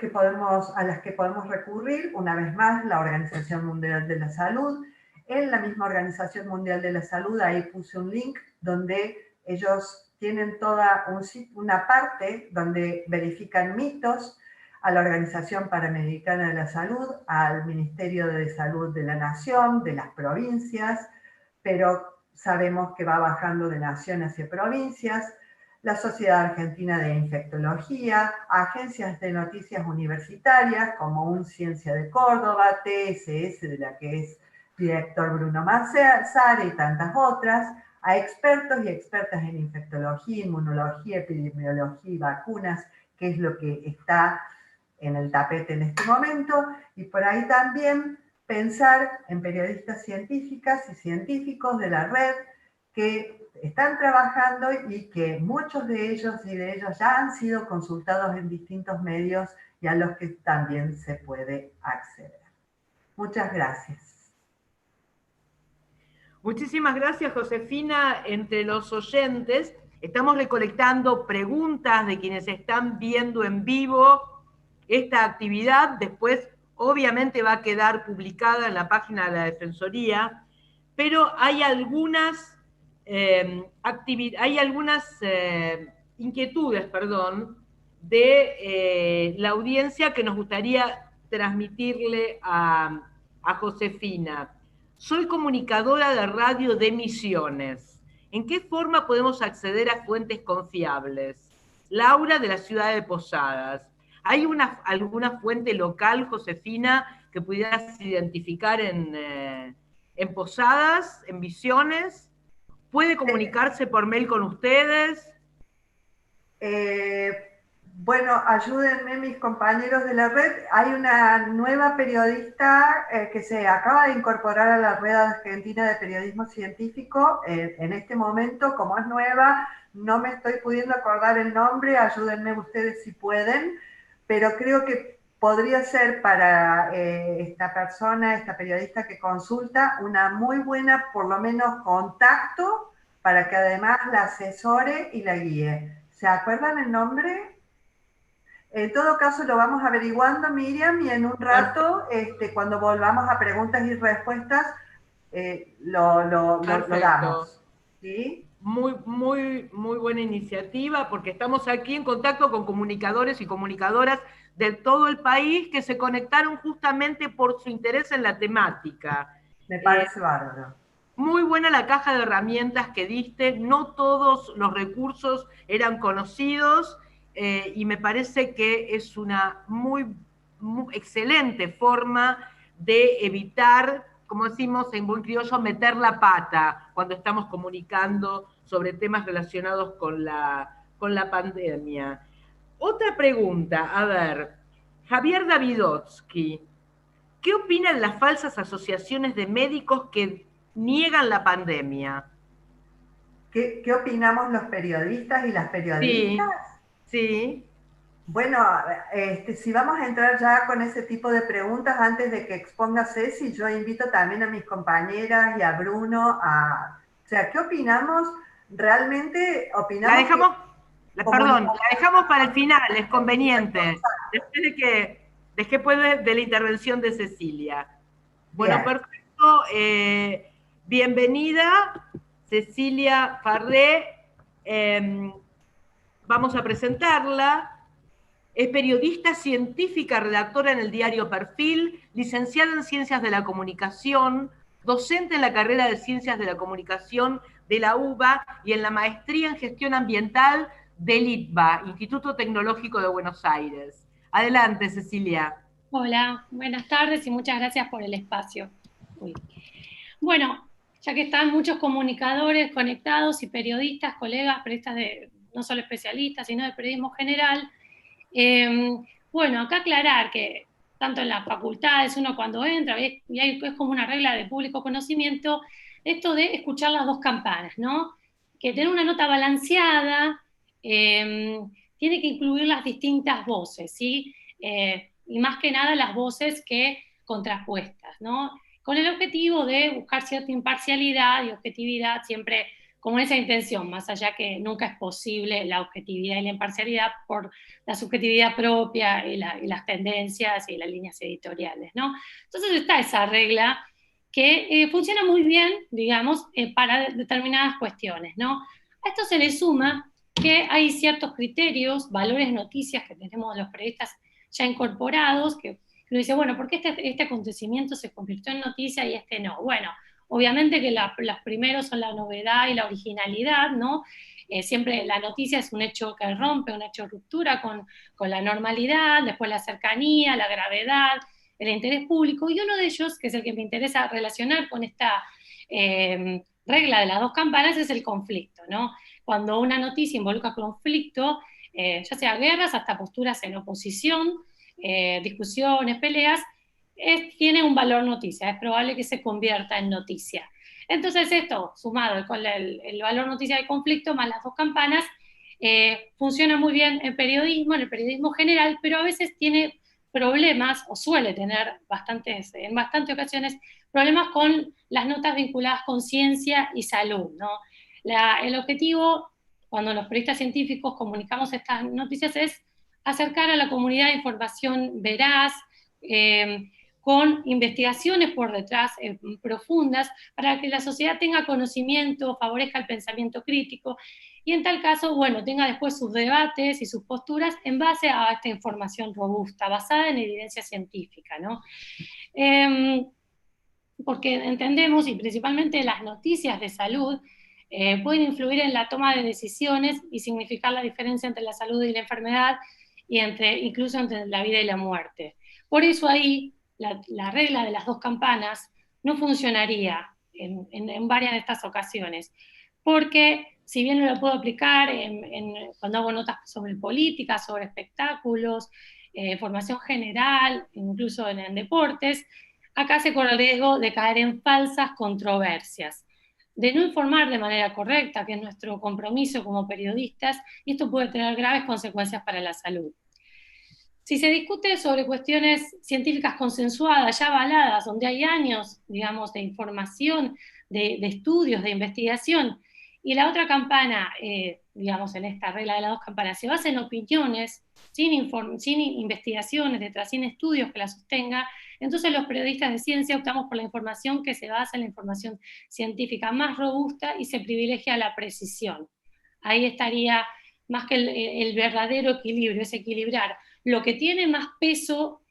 a las que podemos recurrir, una vez más, la Organización Mundial de la Salud. En la misma Organización Mundial de la Salud, ahí puse un link donde Ellos tienen toda una parte donde verifican mitos a la Organización Panamericana de la Salud, al Ministerio de Salud de la Nación, de las provincias, pero sabemos que va bajando de nación hacia provincias, la Sociedad Argentina de Infectología, agencias de noticias universitarias como Ciencia de Córdoba, TSS, de la que es director Bruno Mazzara y tantas otras, a expertos y expertas en infectología, inmunología, epidemiología y vacunas, que es lo que está en el tapete en este momento, y por ahí también pensar en periodistas científicas y científicos de la red que están trabajando y que muchos de ellos ya han sido consultados en distintos medios y a los que también se puede acceder. Muchas gracias. Muchísimas gracias, Josefina. Entre los oyentes estamos recolectando preguntas de quienes están viendo en vivo esta actividad. Después, obviamente, va a quedar publicada en la página de la Defensoría, pero hay algunas inquietudes, de la audiencia que nos gustaría transmitirle a Josefina. Soy comunicadora de radio de Misiones. ¿En qué forma podemos acceder a fuentes confiables? Laura, de la ciudad de Posadas. ¿Hay alguna fuente local, Josefina, que pudieras identificar en Posadas, en Misiones? ¿Puede comunicarse por mail con ustedes? Bueno, ayúdenme mis compañeros de la red. Hay una nueva periodista que se acaba de incorporar a la red argentina de periodismo científico. En este momento, como es nueva, no me estoy pudiendo acordar el nombre. Ayúdenme ustedes si pueden, pero creo que podría ser para esta persona, esta periodista que consulta, una muy buena, por lo menos, contacto para que además la asesore y la guíe. ¿Se acuerdan el nombre? En todo caso, lo vamos averiguando, Miriam, y en un rato, cuando volvamos a preguntas y respuestas, lo damos. ¿Sí? Muy buena iniciativa, porque estamos aquí en contacto con comunicadores y comunicadoras de todo el país que se conectaron justamente por su interés en la temática. Me parece bárbaro. Muy buena la caja de herramientas que diste, no todos los recursos eran conocidos, y me parece que es una muy excelente forma de evitar, como decimos en buen criollo, meter la pata cuando estamos comunicando sobre temas relacionados con la pandemia. Otra pregunta, a ver, Javier Davidotsky, ¿qué opina de las falsas asociaciones de médicos que niegan la pandemia? ¿Qué opinamos los periodistas y las periodistas? Sí. Bueno, si vamos a entrar ya con ese tipo de preguntas, antes de que exponga Ceci, yo invito también a mis compañeras y a Bruno o sea, ¿qué opinamos? Realmente opinamos... La dejamos para el final, es conveniente, después de la intervención de Cecilia. Bueno, bien. Perfecto. Bienvenida, Cecilia Farré. Vamos a presentarla. Es periodista científica, redactora en el diario Perfil, licenciada en Ciencias de la Comunicación, docente en la carrera de Ciencias de la Comunicación de la UBA y en la maestría en Gestión Ambiental del ITBA, Instituto Tecnológico de Buenos Aires. Adelante, Cecilia. Hola, buenas tardes y muchas gracias por el espacio. Bueno, ya que están muchos comunicadores conectados y periodistas, colegas, periodistas no solo especialistas, sino de periodismo general, bueno, acá aclarar que tanto en las facultades, uno cuando entra, y es como una regla de público conocimiento, esto de escuchar las dos campanas, ¿no? Que tener una nota balanceada tiene que incluir las distintas voces, ¿sí? Y más que nada las voces que contrapuestas, ¿no? Con el objetivo de buscar cierta imparcialidad y objetividad, siempre con esa intención, más allá que nunca es posible la objetividad y la imparcialidad por la subjetividad propia y las tendencias y las líneas editoriales, ¿no? Entonces está esa regla que funciona muy bien, digamos, para determinadas cuestiones, ¿no? A esto se le suma que hay ciertos criterios, valores, noticias que tenemos los periodistas ya incorporados, que uno dice, bueno, ¿por qué este acontecimiento se convirtió en noticia y este no? Bueno, obviamente que los primeros son la novedad y la originalidad, ¿no? Siempre la noticia es un hecho que rompe, un hecho de ruptura con la normalidad, después la cercanía, la gravedad, el interés público, y uno de ellos, que es el que me interesa relacionar con esta regla de las dos campanas, es el conflicto, ¿no? Cuando una noticia involucra conflicto, ya sea guerras hasta posturas en oposición, discusiones, peleas, tiene un valor noticia, es probable que se convierta en noticia. Entonces esto, sumado con el valor noticia del conflicto, más las dos campanas, funciona muy bien en el periodismo general, pero a veces tiene problemas, o suele tener en bastantes ocasiones, problemas con las notas vinculadas con ciencia y salud, ¿no? El objetivo, cuando los periodistas científicos comunicamos estas noticias, es acercar a la comunidad información veraz, con investigaciones por detrás profundas, para que la sociedad tenga conocimiento, favorezca el pensamiento crítico, y en tal caso, bueno, tenga después sus debates y sus posturas en base a esta información robusta, basada en evidencia científica, ¿no? Porque entendemos, y principalmente las noticias de salud, pueden influir en la toma de decisiones y significar la diferencia entre la salud y la enfermedad, y incluso entre la vida y la muerte. Por eso ahí la regla de las dos campanas no funcionaría en varias de estas ocasiones, porque si bien no lo puedo aplicar cuando hago notas sobre política, sobre espectáculos, formación general, incluso en deportes, acá se corre el riesgo de caer en falsas controversias, de no informar de manera correcta, que es nuestro compromiso como periodistas, y esto puede tener graves consecuencias para la salud. Si se discute sobre cuestiones científicas consensuadas, ya avaladas, donde hay años, digamos, de información, de estudios, de investigación, y la otra campana, digamos, en esta regla de las dos campanas, se basa en opiniones, sin investigaciones detrás, sin estudios que la sostenga, entonces los periodistas de ciencia optamos por la información que se basa en la información científica más robusta y se privilegia la precisión. Ahí estaría más que el verdadero equilibrio, es equilibrar lo que tiene más peso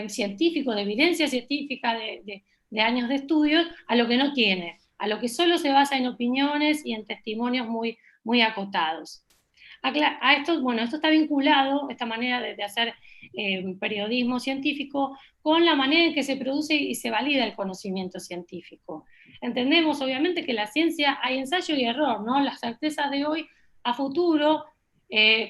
científico, de evidencia científica, de años de estudios, a lo que no tiene, a lo que solo se basa en opiniones y en testimonios muy, muy acotados. A esto, bueno, esto está vinculado, esta manera de hacer periodismo científico, con la manera en que se produce y se valida el conocimiento científico. Entendemos, obviamente, que en la ciencia hay ensayo y error, ¿no? Las certezas de hoy, a futuro,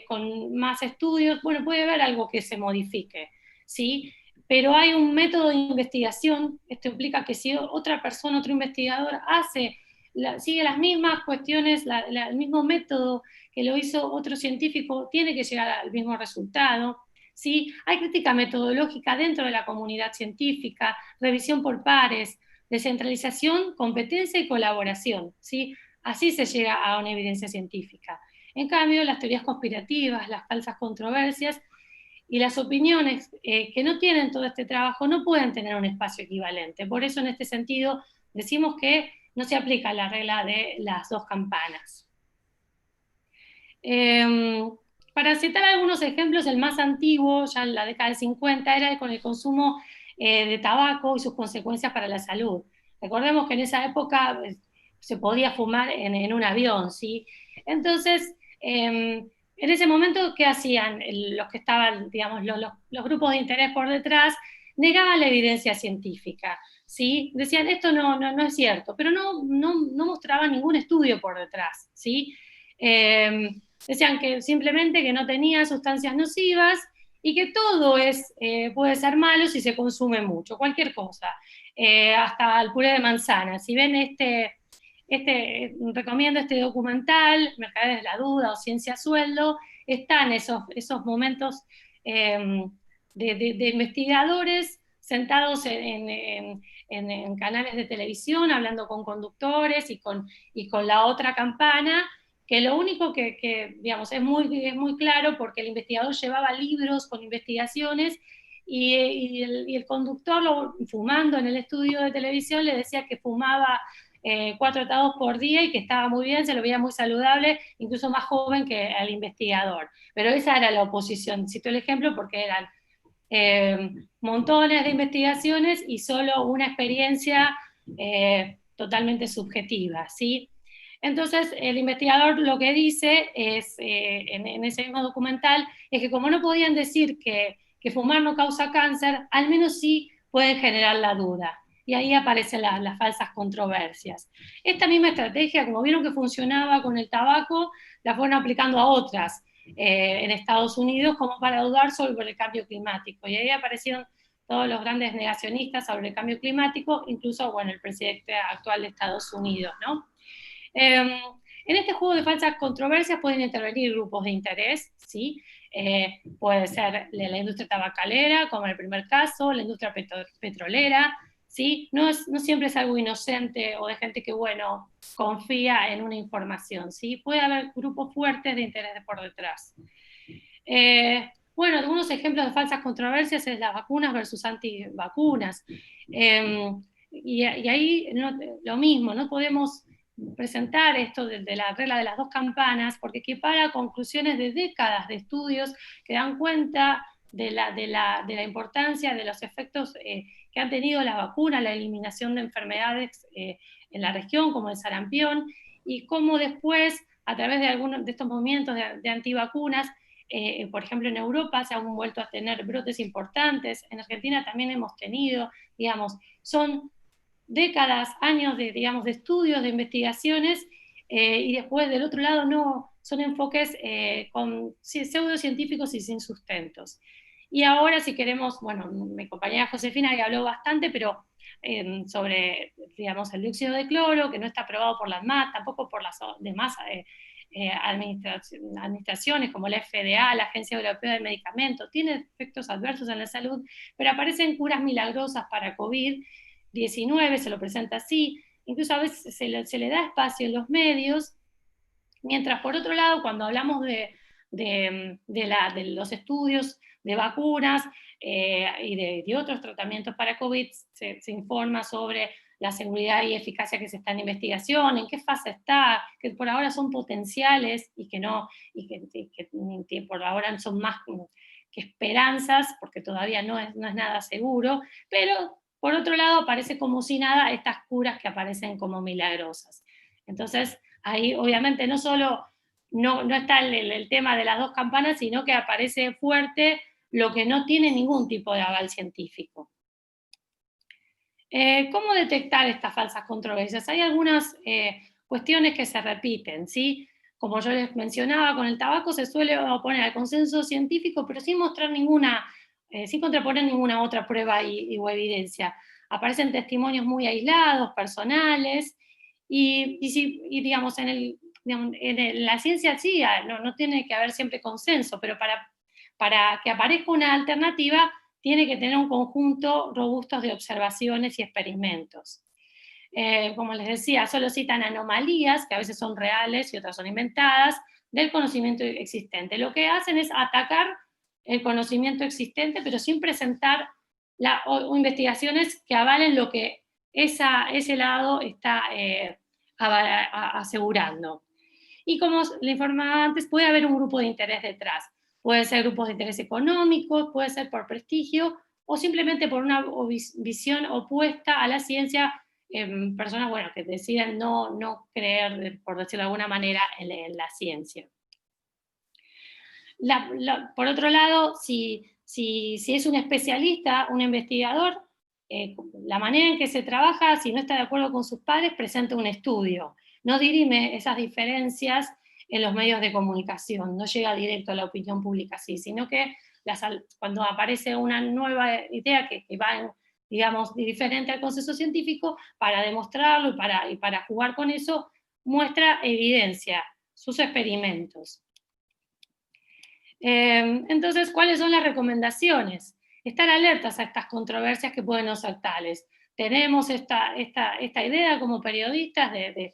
con más estudios, bueno, puede haber algo que se modifique, ¿sí? Pero hay un método de investigación, esto implica que si otra persona, otro investigador sigue las mismas cuestiones, el mismo método que lo hizo otro científico, tiene que llegar al mismo resultado, ¿sí? Hay crítica metodológica dentro de la comunidad científica, revisión por pares, descentralización, competencia y colaboración, ¿sí? Así se llega a una evidencia científica. En cambio, las teorías conspirativas, las falsas controversias y las opiniones que no tienen todo este trabajo no pueden tener un espacio equivalente. Por eso, en este sentido, decimos que no se aplica la regla de las dos campanas. Para citar algunos ejemplos, el más antiguo, ya en la década del 50, era con el consumo de tabaco y sus consecuencias para la salud. Recordemos que en esa época se podía fumar en un avión, ¿sí? Entonces, en ese momento, ¿qué hacían los que estaban, digamos, los grupos de interés por detrás? Negaban la evidencia científica, ¿sí? Decían, esto no es cierto, pero no mostraban ningún estudio por detrás, ¿sí? Decían que simplemente que no tenía sustancias nocivas y que todo puede ser malo si se consume mucho, cualquier cosa, hasta el puré de manzana. Si ven recomiendo este documental, Mercaderes de la Duda o Ciencia a Sueldo, están esos momentos de investigadores sentados en canales de televisión, hablando con conductores y con la otra campana, que lo único que digamos, es muy claro, porque el investigador llevaba libros con investigaciones, y el conductor, fumando en el estudio de televisión, le decía que fumaba 4 atados por día y que estaba muy bien, se lo veía muy saludable, incluso más joven que el investigador. Pero esa era la oposición, cito el ejemplo porque eran montones de investigaciones y solo una experiencia totalmente subjetiva, ¿sí? Entonces, el investigador lo que dice es, en ese mismo documental, es que como no podían decir que fumar no causa cáncer, al menos sí pueden generar la duda. Y ahí aparecen las falsas controversias. Esta misma estrategia, como vieron que funcionaba con el tabaco, la fueron aplicando a otras en Estados Unidos como para dudar sobre el cambio climático. Y ahí aparecieron todos los grandes negacionistas sobre el cambio climático, incluso, bueno, el presidente actual de Estados Unidos, ¿no? En este juego de falsas controversias pueden intervenir grupos de interés, ¿sí? Puede ser la industria tabacalera, como en el primer caso, la industria petrolera, ¿sí? No siempre es algo inocente o de gente que, bueno, confía en una información, ¿sí? Puede haber grupos fuertes de interés por detrás. Bueno, algunos ejemplos de falsas controversias es las vacunas versus antivacunas. Y ahí lo mismo, no podemos presentar esto de la regla de las 2 campanas, porque equipara conclusiones de décadas de estudios que dan cuenta de la importancia de los efectos que han tenido la vacuna, la eliminación de enfermedades en la región, como el sarampión, y cómo después, a través de algunos de estos movimientos de antivacunas, por ejemplo en Europa se han vuelto a tener brotes importantes, en Argentina también hemos tenido, digamos, son décadas, años de, digamos, de estudios, de investigaciones, y después del otro lado no, son enfoques con pseudocientíficos y sin sustentos. Y ahora si queremos, bueno, mi compañera Josefina que habló bastante, pero sobre, digamos, el dióxido de cloro, que no está aprobado por la ANMAT, tampoco por las demás administraciones como la FDA, la Agencia Europea del Medicamento, tiene efectos adversos en la salud, pero aparecen curas milagrosas para COVID-19, se lo presenta así, incluso a veces se le da espacio en los medios, mientras por otro lado, cuando hablamos de los estudios de vacunas y de otros tratamientos para COVID, se informa sobre la seguridad y eficacia que se está en investigación, en qué fase está, que por ahora son potenciales y que por ahora son más que esperanzas, porque todavía no es nada seguro, pero por otro lado aparece como si nada estas curas que aparecen como milagrosas. Entonces, ahí obviamente no solo no está el tema de las 2 campanas, sino que aparece fuerte lo que no tiene ningún tipo de aval científico. ¿Cómo detectar estas falsas controversias? Hay algunas cuestiones que se repiten, ¿sí? Como yo les mencionaba, con el tabaco se suele oponer al consenso científico, pero sin mostrar sin contraponer ninguna otra prueba o evidencia. Aparecen testimonios muy aislados, personales, y digamos, en la ciencia sí, no tiene que haber siempre consenso, pero para que aparezca una alternativa, tiene que tener un conjunto robusto de observaciones y experimentos. Como les decía, solo citan anomalías, que a veces son reales y otras son inventadas, del conocimiento existente. Lo que hacen es atacar el conocimiento existente, pero sin presentar investigaciones que avalen lo que ese lado está asegurando. Y como le informaba antes, puede haber un grupo de interés detrás. Puede ser grupos de interés económicos, puede ser por prestigio, o simplemente por una visión opuesta a la ciencia, personas, bueno, que deciden no creer, por decirlo de alguna manera, en la ciencia. Por otro lado, si es un especialista, un investigador, la manera en que se trabaja, si no está de acuerdo con sus pares, presenta un estudio. No dirime esas diferencias en los medios de comunicación, no llega directo a la opinión pública así, sino que cuando aparece una nueva idea que va, digamos, diferente al consenso científico, para demostrarlo y para jugar con eso, muestra evidencia, sus experimentos. Entonces, ¿cuáles son las recomendaciones? Estar alertas a estas controversias que pueden no ser tales. Tenemos esta idea como periodistas de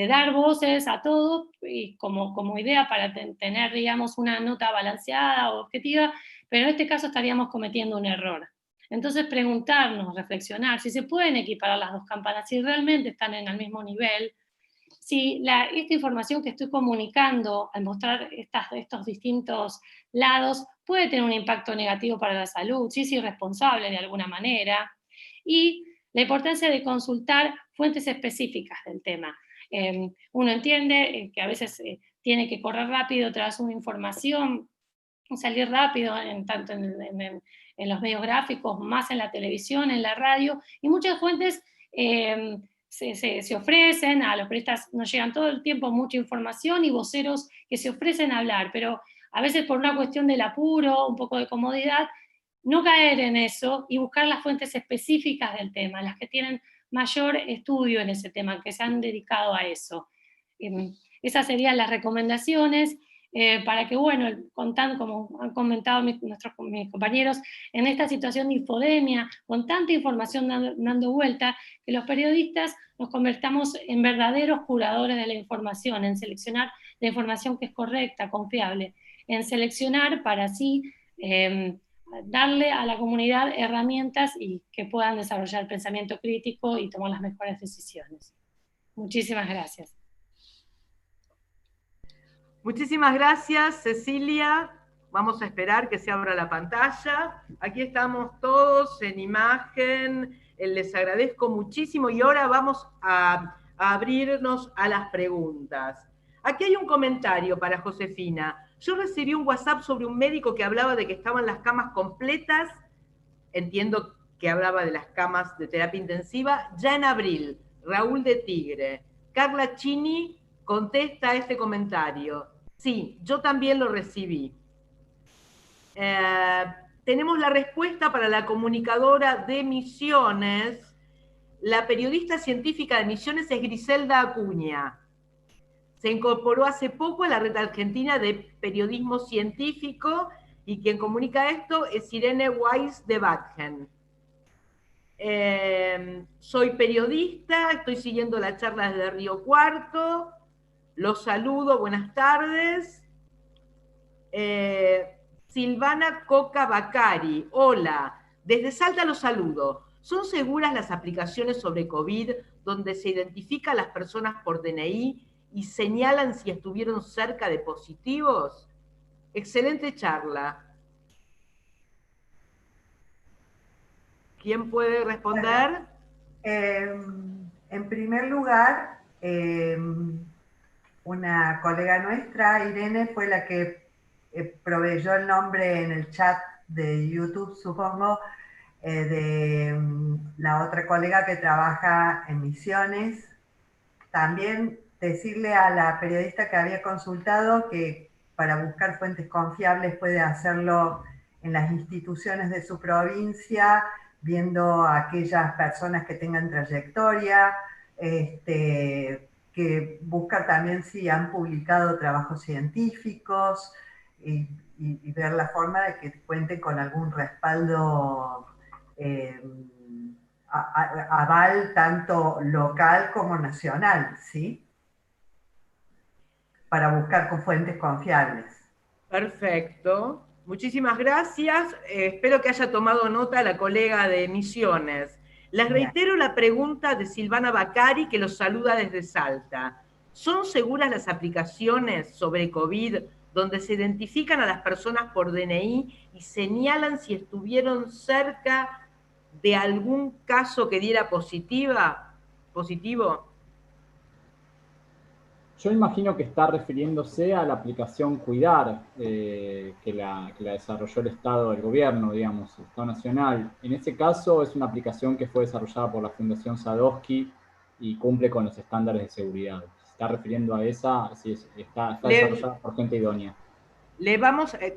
dar voces a todo y como idea para tener, digamos, una nota balanceada o objetiva, pero en este caso estaríamos cometiendo un error. Entonces preguntarnos, reflexionar, si se pueden equiparar las dos campanas, si realmente están en el mismo nivel, si esta información que estoy comunicando al mostrar estos distintos lados puede tener un impacto negativo para la salud, si es irresponsable de alguna manera, y la importancia de consultar fuentes específicas del tema. Uno entiende que a veces tiene que correr rápido tras una información, salir rápido tanto en los medios gráficos, más en la televisión, en la radio, y muchas fuentes se ofrecen, a los periodistas nos llegan todo el tiempo mucha información y voceros que se ofrecen a hablar, pero a veces por una cuestión del apuro, un poco de comodidad, no caer en eso y buscar las fuentes específicas del tema, las que tienen mayor estudio en ese tema, que se han dedicado a eso. Esas serían las recomendaciones. Para que, bueno, contando, como han comentado mis compañeros, en esta situación de infodemia, con tanta información dando vuelta, que los periodistas nos convertamos en verdaderos curadores de la información, en seleccionar la información que es correcta, confiable, en seleccionar para así darle a la comunidad herramientas y que puedan desarrollar pensamiento crítico y tomar las mejores decisiones. Muchísimas gracias. Muchísimas gracias, Cecilia. Vamos a esperar que se abra la pantalla. Aquí estamos todos en imagen. Les agradezco muchísimo y ahora vamos a abrirnos a las preguntas. Aquí hay un comentario para Josefina. Yo recibí un WhatsApp sobre un médico que hablaba de que estaban las camas completas. Entiendo que hablaba de las camas de terapia intensiva ya en abril. Raúl de Tigre. Carla Chini contesta este comentario. Sí, yo también lo recibí. Tenemos la respuesta para la comunicadora de Misiones. La periodista científica de Misiones es Griselda Acuña. Se incorporó hace poco a la red argentina de periodismo científico y quien comunica esto es Irene Weiss de Batgen. Soy periodista, estoy siguiendo la charla desde Río Cuarto. Los saludo, buenas tardes. Silvana Coca Bacari, hola, desde Salta los saludo. ¿Son seguras las aplicaciones sobre COVID donde se identifica a las personas por DNI y señalan si estuvieron cerca de positivos? Excelente charla. ¿Quién puede responder? En primer lugar, una colega nuestra, Irene, fue la que proveyó el nombre en el chat de YouTube, supongo, de la otra colega que trabaja en Misiones. También decirle a la periodista que había consultado que para buscar fuentes confiables puede hacerlo en las instituciones de su provincia, viendo a aquellas personas que tengan trayectoria, que busca también si han publicado trabajos científicos y ver la forma de que cuenten con algún respaldo aval tanto local como nacional, ¿sí? Para buscar con fuentes confiables. Perfecto. Muchísimas gracias. Espero que haya tomado nota la colega de Misiones. Les reitero la pregunta de Silvana Bacari, que los saluda desde Salta. ¿Son seguras las aplicaciones sobre COVID donde se identifican a las personas por DNI y señalan si estuvieron cerca de algún caso que diera positivo? Yo imagino que está refiriéndose a la aplicación Cuidar, que la desarrolló el Estado, el gobierno, digamos, el Estado Nacional. En ese caso es una aplicación que fue desarrollada por la Fundación Sadowski y cumple con los estándares de seguridad. ¿Se está refiriendo a esa? Sí, está desarrollada por gente idónea.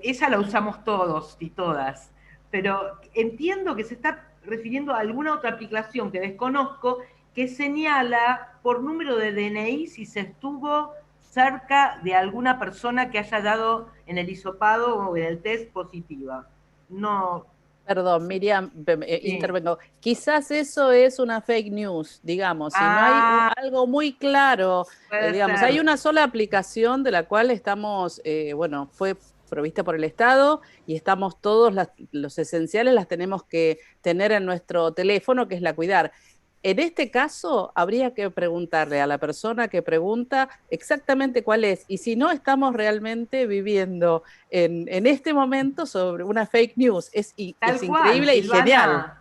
Esa la usamos todos y todas, pero entiendo que se está refiriendo a alguna otra aplicación que desconozco, que señala por número de DNI si se estuvo cerca de alguna persona que haya dado en el hisopado o en el test positiva. No. Perdón, Miriam, intervengo. Quizás eso es una fake news, digamos. Si no hay algo muy claro, digamos, hay una sola aplicación de la cual estamos, bueno, fue provista por el Estado y estamos todos, los esenciales las tenemos que tener en nuestro teléfono, que es la cuidar. En este caso, habría que preguntarle a la persona que pregunta exactamente cuál es. Y si no, estamos realmente viviendo en este momento sobre una fake news. Es Tal cual, increíble y genial.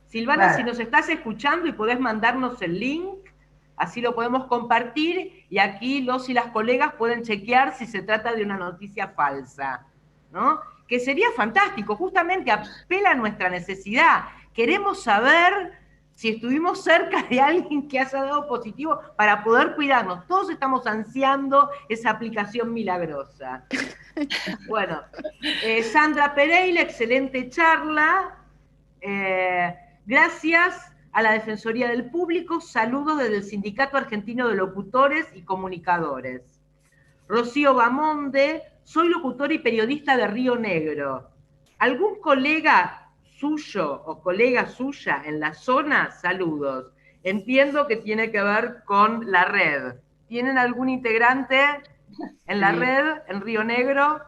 Silvana, Claro. si nos estás escuchando y podés mandarnos el link, así lo podemos compartir y aquí los y las colegas pueden chequear si se trata de una noticia falsa, ¿no? Que sería fantástico, justamente apela a nuestra necesidad. Queremos saber si estuvimos cerca de alguien que haya dado positivo para poder cuidarnos. Todos estamos ansiando esa aplicación milagrosa. Bueno, Sandra Pereira, excelente charla. Gracias a la Defensoría del Público. Saludos desde el Sindicato Argentino de Locutores y Comunicadores. Rocío Bamonde, soy locutora y periodista de Río Negro. ¿Algún colega suyo o colega suya en la zona? Saludos. Entiendo que tiene que ver con la red. ¿Tienen algún integrante en la red, en Río Negro?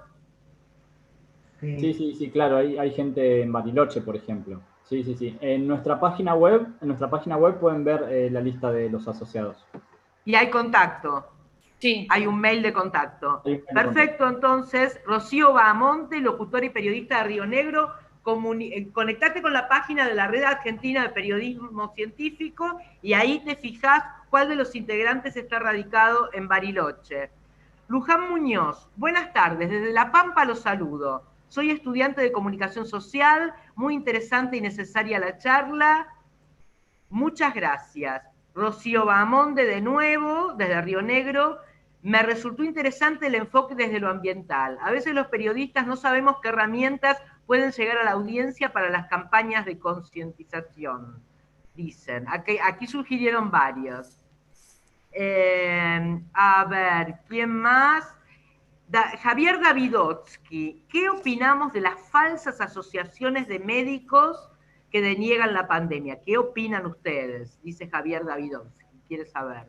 Sí, claro, hay gente en Bariloche, por ejemplo. Sí. En nuestra página web pueden ver la lista de los asociados. Y hay contacto. Sí. Hay un mail de contacto. Perfecto, entonces, Rocío Bahamonte, locutora y periodista de Río Negro, conectate con la página de la Red Argentina de Periodismo Científico y ahí te fijás cuál de los integrantes está radicado en Bariloche. Luján Muñoz, buenas tardes, desde La Pampa los saludo. Soy estudiante de comunicación social, muy interesante y necesaria la charla. Muchas gracias. Rocío Bahamonde, de nuevo, desde Río Negro. Me resultó interesante el enfoque desde lo ambiental. A veces los periodistas no sabemos qué herramientas pueden llegar a la audiencia para las campañas de concientización, dicen. Aquí sugirieron varios. A ver, ¿quién más? Javier Davidotsky, ¿qué opinamos de las falsas asociaciones de médicos que deniegan la pandemia? ¿Qué opinan ustedes? Dice Javier Davidotsky, quiere saber.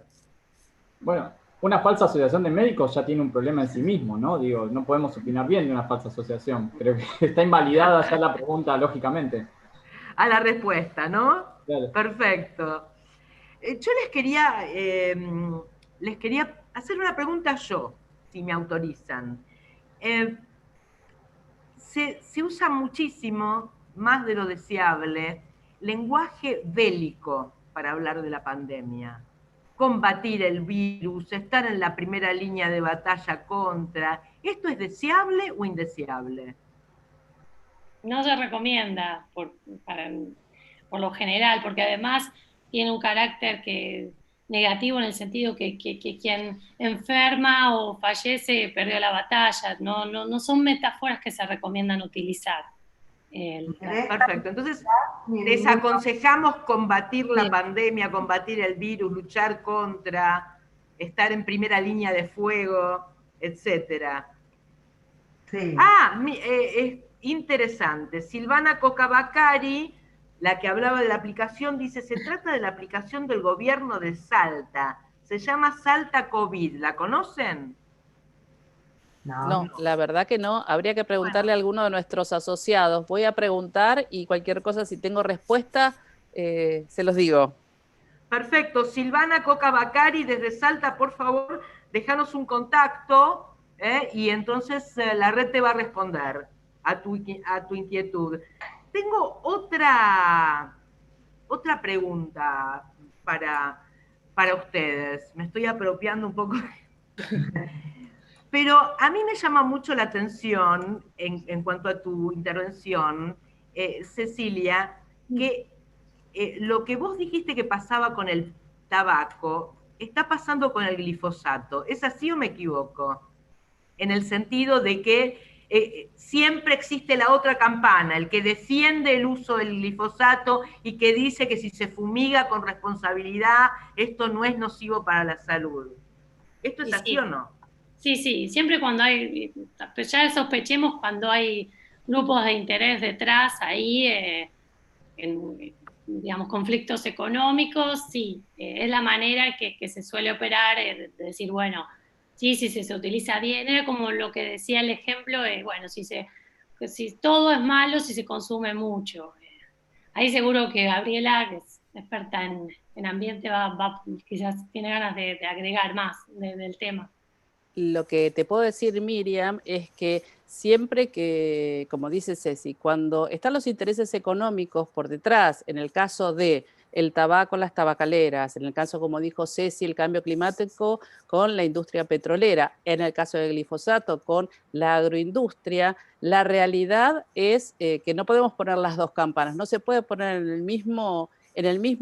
Bueno, una falsa asociación de médicos ya tiene un problema en sí mismo, ¿no? Digo, no podemos opinar bien de una falsa asociación. Creo que está invalidada ya la pregunta, lógicamente. A la respuesta, ¿no? Claro. Perfecto. Yo les quería hacer una pregunta yo, si me autorizan. Se usa muchísimo, más de lo deseable, lenguaje bélico para hablar de la pandemia. Combatir el virus, estar en la primera línea de batalla contra. ¿Esto es deseable o indeseable? No se recomienda por lo general, porque además tiene un carácter negativo en el sentido que quien enferma o fallece perdió la batalla. No son metáforas que se recomiendan utilizar. Perfecto, entonces desaconsejamos combatir la pandemia, combatir el virus, luchar contra, estar en primera línea de fuego, etcétera. Sí. Es interesante. Silvana Cocabacari, la que hablaba de la aplicación, dice, se trata de la aplicación del gobierno de Salta. Se llama Salta COVID. ¿La conocen? No, la verdad que no. Habría que preguntarle a alguno de nuestros asociados. Voy a preguntar y cualquier cosa, si tengo respuesta, se los digo. Perfecto. Silvana Cocabacari, desde Salta, por favor, déjanos un contacto y entonces la red te va a responder a tu inquietud. Tengo otra pregunta para ustedes. Me estoy apropiando un poco. Pero a mí me llama mucho la atención, en cuanto a tu intervención, Cecilia, que lo que vos dijiste que pasaba con el tabaco, está pasando con el glifosato. ¿Es así o me equivoco? En el sentido de que siempre existe la otra campana, el que defiende el uso del glifosato y que dice que si se fumiga con responsabilidad, esto no es nocivo para la salud. ¿Esto es así o no? Sí, siempre cuando hay, ya sospechemos cuando hay grupos de interés detrás, ahí, digamos, conflictos económicos, sí, es la manera que se suele operar, de decir, bueno, Sí, sí, sí, se utiliza bien. Era como lo que decía el ejemplo, bueno, si todo es malo, si se consume mucho. Ahí seguro que Gabriela, que es experta en ambiente, quizás tiene ganas de agregar más del tema. Lo que te puedo decir, Miriam, es que siempre que, como dice Ceci, cuando están los intereses económicos por detrás, en el caso de el tabaco, las tabacaleras, en el caso, como dijo Ceci, el cambio climático con la industria petrolera, en el caso del glifosato con la agroindustria, la realidad es que no podemos poner las dos campanas, no se puede poner en el mismo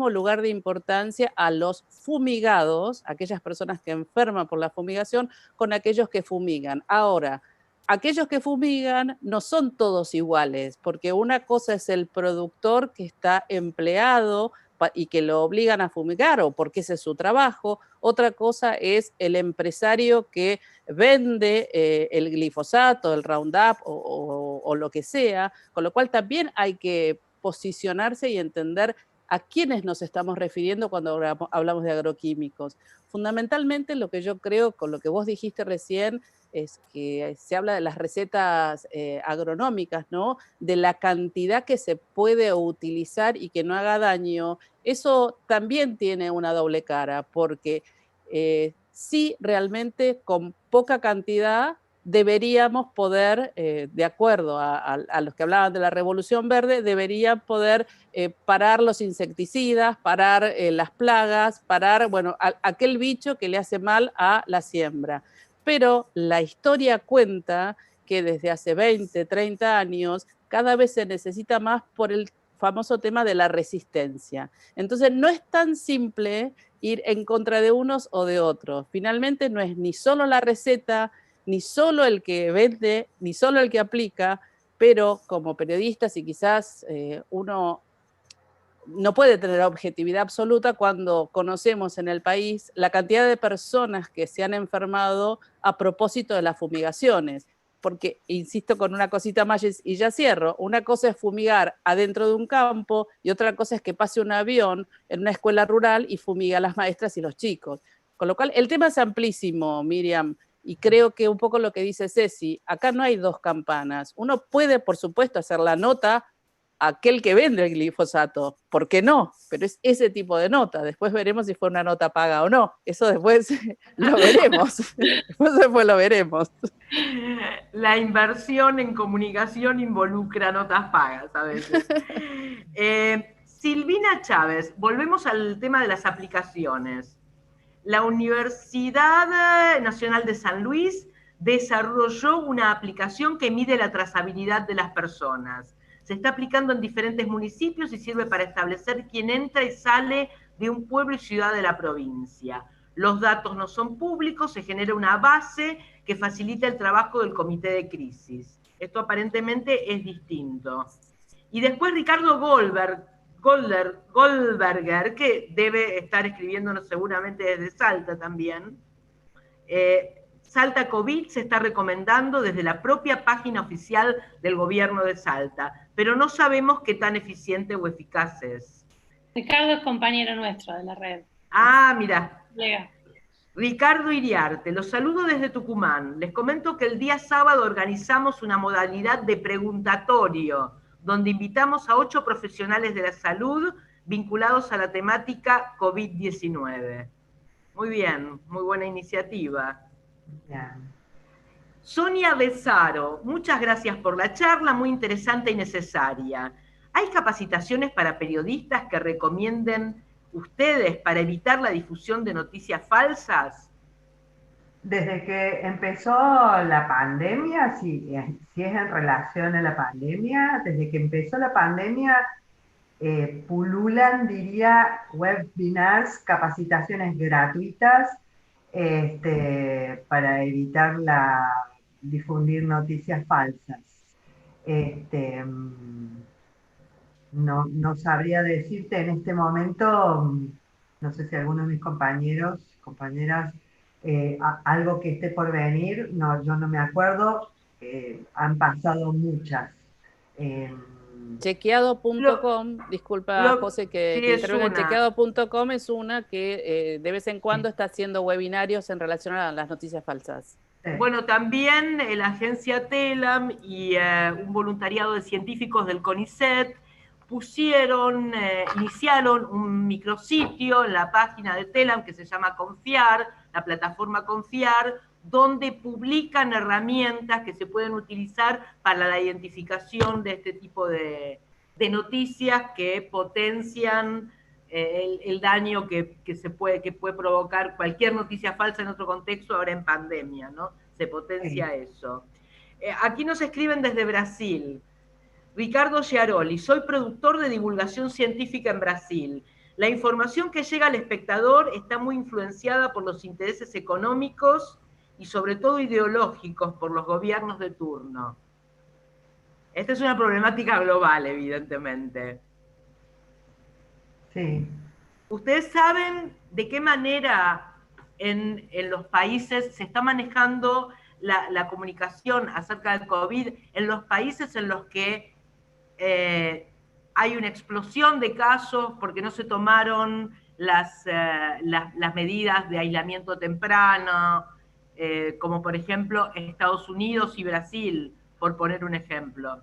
lugar de importancia a los fumigados, aquellas personas que enferman por la fumigación, con aquellos que fumigan. Ahora, aquellos que fumigan no son todos iguales, porque una cosa es el productor que está empleado y que lo obligan a fumigar o porque ese es su trabajo. Otra cosa es el empresario que vende el glifosato, el Roundup o lo que sea, con lo cual también hay que posicionarse y entender a quiénes nos estamos refiriendo cuando hablamos de agroquímicos. Fundamentalmente lo que yo creo, con lo que vos dijiste recién, es que se habla de las recetas agronómicas, ¿no? De la cantidad que se puede utilizar y que no haga daño. Eso también tiene una doble cara, porque sí, realmente con poca cantidad deberíamos poder, de acuerdo a los que hablaban de la Revolución Verde, deberían poder parar los insecticidas, parar las plagas, parar, bueno, aquel bicho que le hace mal a la siembra. Pero la historia cuenta que desde hace 20, 30 años cada vez se necesita más por el famoso tema de la resistencia. Entonces no es tan simple ir en contra de unos o de otros. Finalmente no es ni solo la receta, ni solo el que vende, ni solo el que aplica, pero como periodistas y quizás uno no puede tener objetividad absoluta cuando conocemos en el país la cantidad de personas que se han enfermado a propósito de las fumigaciones. Porque, insisto con una cosita más y ya cierro, una cosa es fumigar adentro de un campo y otra cosa es que pase un avión en una escuela rural y fumiga a las maestras y los chicos. Con lo cual, el tema es amplísimo, Miriam, y creo que un poco lo que dice Ceci, acá no hay dos campanas. Uno puede, por supuesto, hacer la nota aquel que vende el glifosato, ¿por qué no? Pero es ese tipo de nota, después veremos si fue una nota paga o no, eso después lo veremos, después lo veremos. La inversión en comunicación involucra notas pagas a veces. Silvina Chávez, volvemos al tema de las aplicaciones. La Universidad Nacional de San Luis desarrolló una aplicación que mide la trazabilidad de las personas. Se está aplicando en diferentes municipios y sirve para establecer quién entra y sale de un pueblo y ciudad de la provincia. Los datos no son públicos, se genera una base que facilita el trabajo del comité de crisis. Esto aparentemente es distinto. Y después Ricardo Goldberger, que debe estar escribiéndonos seguramente desde Salta también. Salta COVID se está recomendando desde la propia página oficial del gobierno de Salta, pero no sabemos qué tan eficiente o eficaz es. Ricardo es compañero nuestro de la red. Ah, mira. Llega. Ricardo Iriarte, los saludo desde Tucumán. Les comento que el día sábado organizamos una modalidad de preguntatorio, donde invitamos a 8 profesionales de la salud vinculados a la temática COVID-19. Muy bien, muy buena iniciativa. Bien. Sonia Besaro, muchas gracias por la charla, muy interesante y necesaria. ¿Hay capacitaciones para periodistas que recomienden ustedes para evitar la difusión de noticias falsas? Desde que empezó la pandemia, si es en relación a la pandemia, desde que empezó la pandemia, pululan, diría, webinars, capacitaciones gratuitas para evitar difundir noticias falsas. No sabría decirte en este momento, no sé si alguno de mis compañeros, compañeras, algo que esté por venir, no, yo no me acuerdo, han pasado muchas. Chequeado.com, disculpa José que intervenga, chequeado.com es una que de vez en cuando está haciendo webinarios en relación a las noticias falsas. Bueno, también la agencia TELAM y un voluntariado de científicos del CONICET iniciaron un micrositio en la página de TELAM que se llama Confiar, la plataforma Confiar, donde publican herramientas que se pueden utilizar para la identificación de este tipo de noticias que potencian el daño que puede provocar cualquier noticia falsa en otro contexto, ahora en pandemia, ¿no? Se potencia eso. Aquí nos escriben desde Brasil. Ricardo Giaroli, soy productor de divulgación científica en Brasil. La información que llega al espectador está muy influenciada por los intereses económicos y sobre todo ideológicos por los gobiernos de turno. Esta es una problemática global, evidentemente. Sí. ¿Ustedes saben de qué manera en los países se está manejando la comunicación acerca del COVID en los países en los que hay una explosión de casos porque no se tomaron las medidas de aislamiento temprano, como por ejemplo Estados Unidos y Brasil, por poner un ejemplo?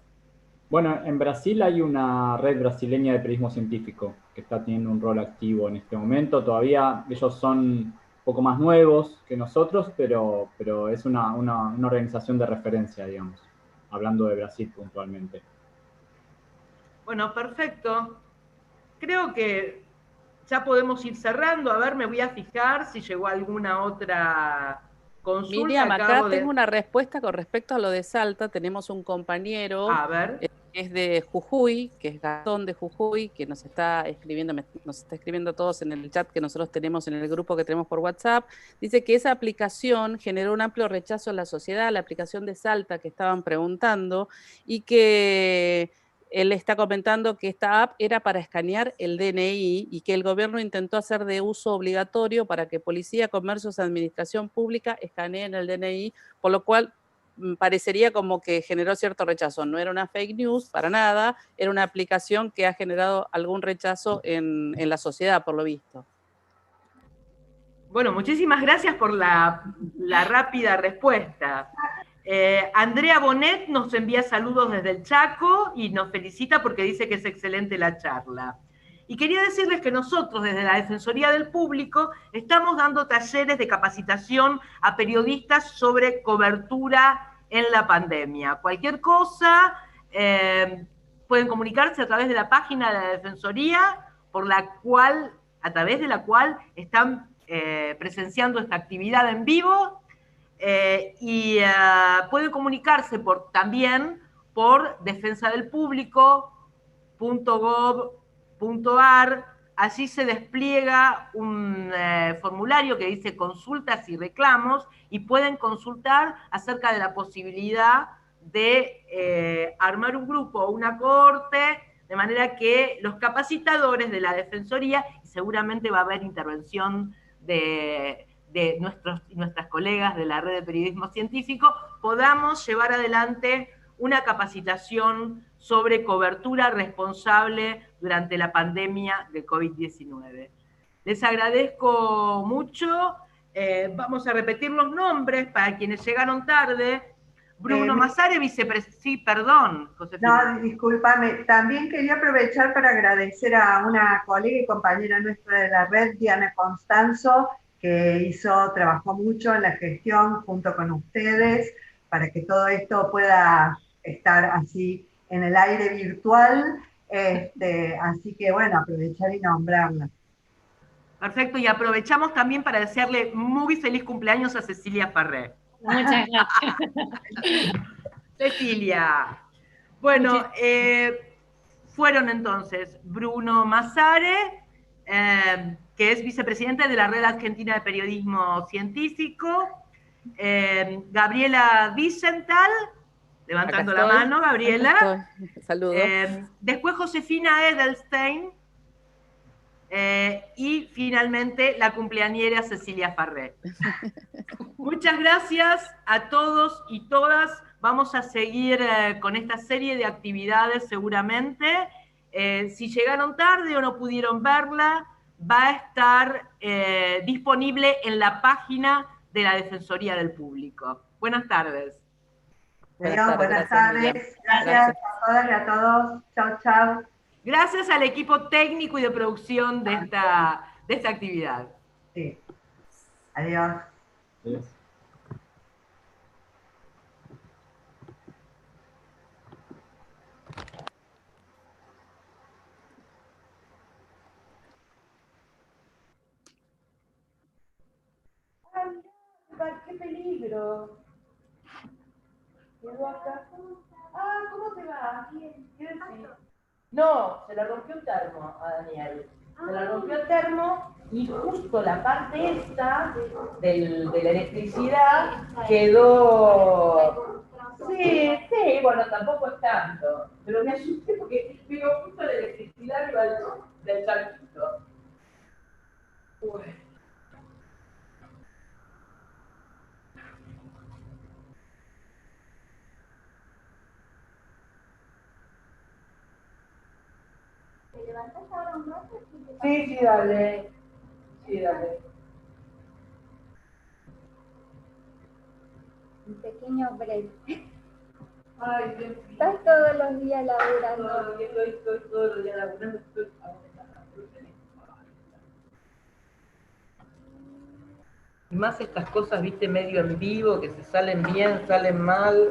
Bueno, en Brasil hay una red brasileña de periodismo científico que está teniendo un rol activo en este momento. Todavía ellos son un poco más nuevos que nosotros, pero es una organización de referencia, digamos, hablando de Brasil puntualmente. Bueno, perfecto. Creo que ya podemos ir cerrando. A ver, me voy a fijar si llegó alguna otra consulta. Miriam, acá tengo una respuesta con respecto a lo de Salta. Tenemos un compañero que es de Jujuy, que es Gastón de Jujuy, que nos está escribiendo a todos en el chat que nosotros tenemos en el grupo que tenemos por WhatsApp. Dice que esa aplicación generó un amplio rechazo en la sociedad, la aplicación de Salta que estaban preguntando, y que él está comentando que esta app era para escanear el DNI y que el gobierno intentó hacer de uso obligatorio para que policía, comercios, administración pública escaneen el DNI, por lo cual parecería como que generó cierto rechazo. No era una fake news para nada, era una aplicación que ha generado algún rechazo en la sociedad, por lo visto. Bueno, muchísimas gracias por la rápida respuesta. Andrea Bonet nos envía saludos desde el Chaco y nos felicita porque dice que es excelente la charla. Y quería decirles que nosotros desde la Defensoría del Público estamos dando talleres de capacitación a periodistas sobre cobertura en la pandemia. Cualquier cosa, pueden comunicarse a través de la página de la Defensoría, a través de la cual están presenciando esta actividad en vivo. Pueden comunicarse también por defensadelpublico.gov.ar. Allí se despliega un formulario que dice consultas y reclamos y pueden consultar acerca de la posibilidad de armar un grupo o una cohorte, de manera que los capacitadores de la Defensoría, y seguramente va a haber intervención de nuestras colegas de la Red de Periodismo Científico, podamos llevar adelante una capacitación sobre cobertura responsable durante la pandemia del COVID-19. Les agradezco mucho. Vamos a repetir los nombres para quienes llegaron tarde. Bruno Massare, vicepresidente. Sí, perdón, Josefina. No, discúlpame. También quería aprovechar para agradecer a una colega y compañera nuestra de la red, Diana Constanzo, que trabajó mucho en la gestión junto con ustedes para que todo esto pueda estar así en el aire virtual. Así que bueno, aprovechar y nombrarla. Perfecto, y aprovechamos también para desearle muy feliz cumpleaños a Cecilia Farré. Muchas gracias. Cecilia. Bueno, fueron entonces Bruno Massare, que es vicepresidente de la Red Argentina de Periodismo Científico, Gabriela Wiesenthal, levantando la mano, Gabriela. Saludos. Después Josefina Edelstein, y finalmente la cumpleañera Cecilia Farré. Muchas gracias a todos y todas. vamos a seguir con esta serie de actividades seguramente. Si llegaron tarde o no pudieron verla, va a estar disponible en la página de la Defensoría del Público. Buenas tardes. Adiós, buenas tardes. Gracias a todas y a todos. Chau, chau. Gracias al equipo técnico y de producción de esta actividad. Sí. Adiós. Adiós. ¡Qué peligro! Quedó acá. Ah, ¿cómo te va? Bien. No, se le rompió un termo a Daniel. Se le rompió el termo y justo la parte esta de la electricidad quedó... Sí, bueno, tampoco es tanto. Pero me asusté porque vino justo la electricidad arriba del charquito. Bueno. ¿Te levantas ahora un rato? Sí, dale. Sí, dale. Un pequeño break. Ay, Dios mío. Estás todos los días laburando. Estoy todos los días laburando. Y más estas cosas, viste, medio en vivo, que se salen bien, salen mal.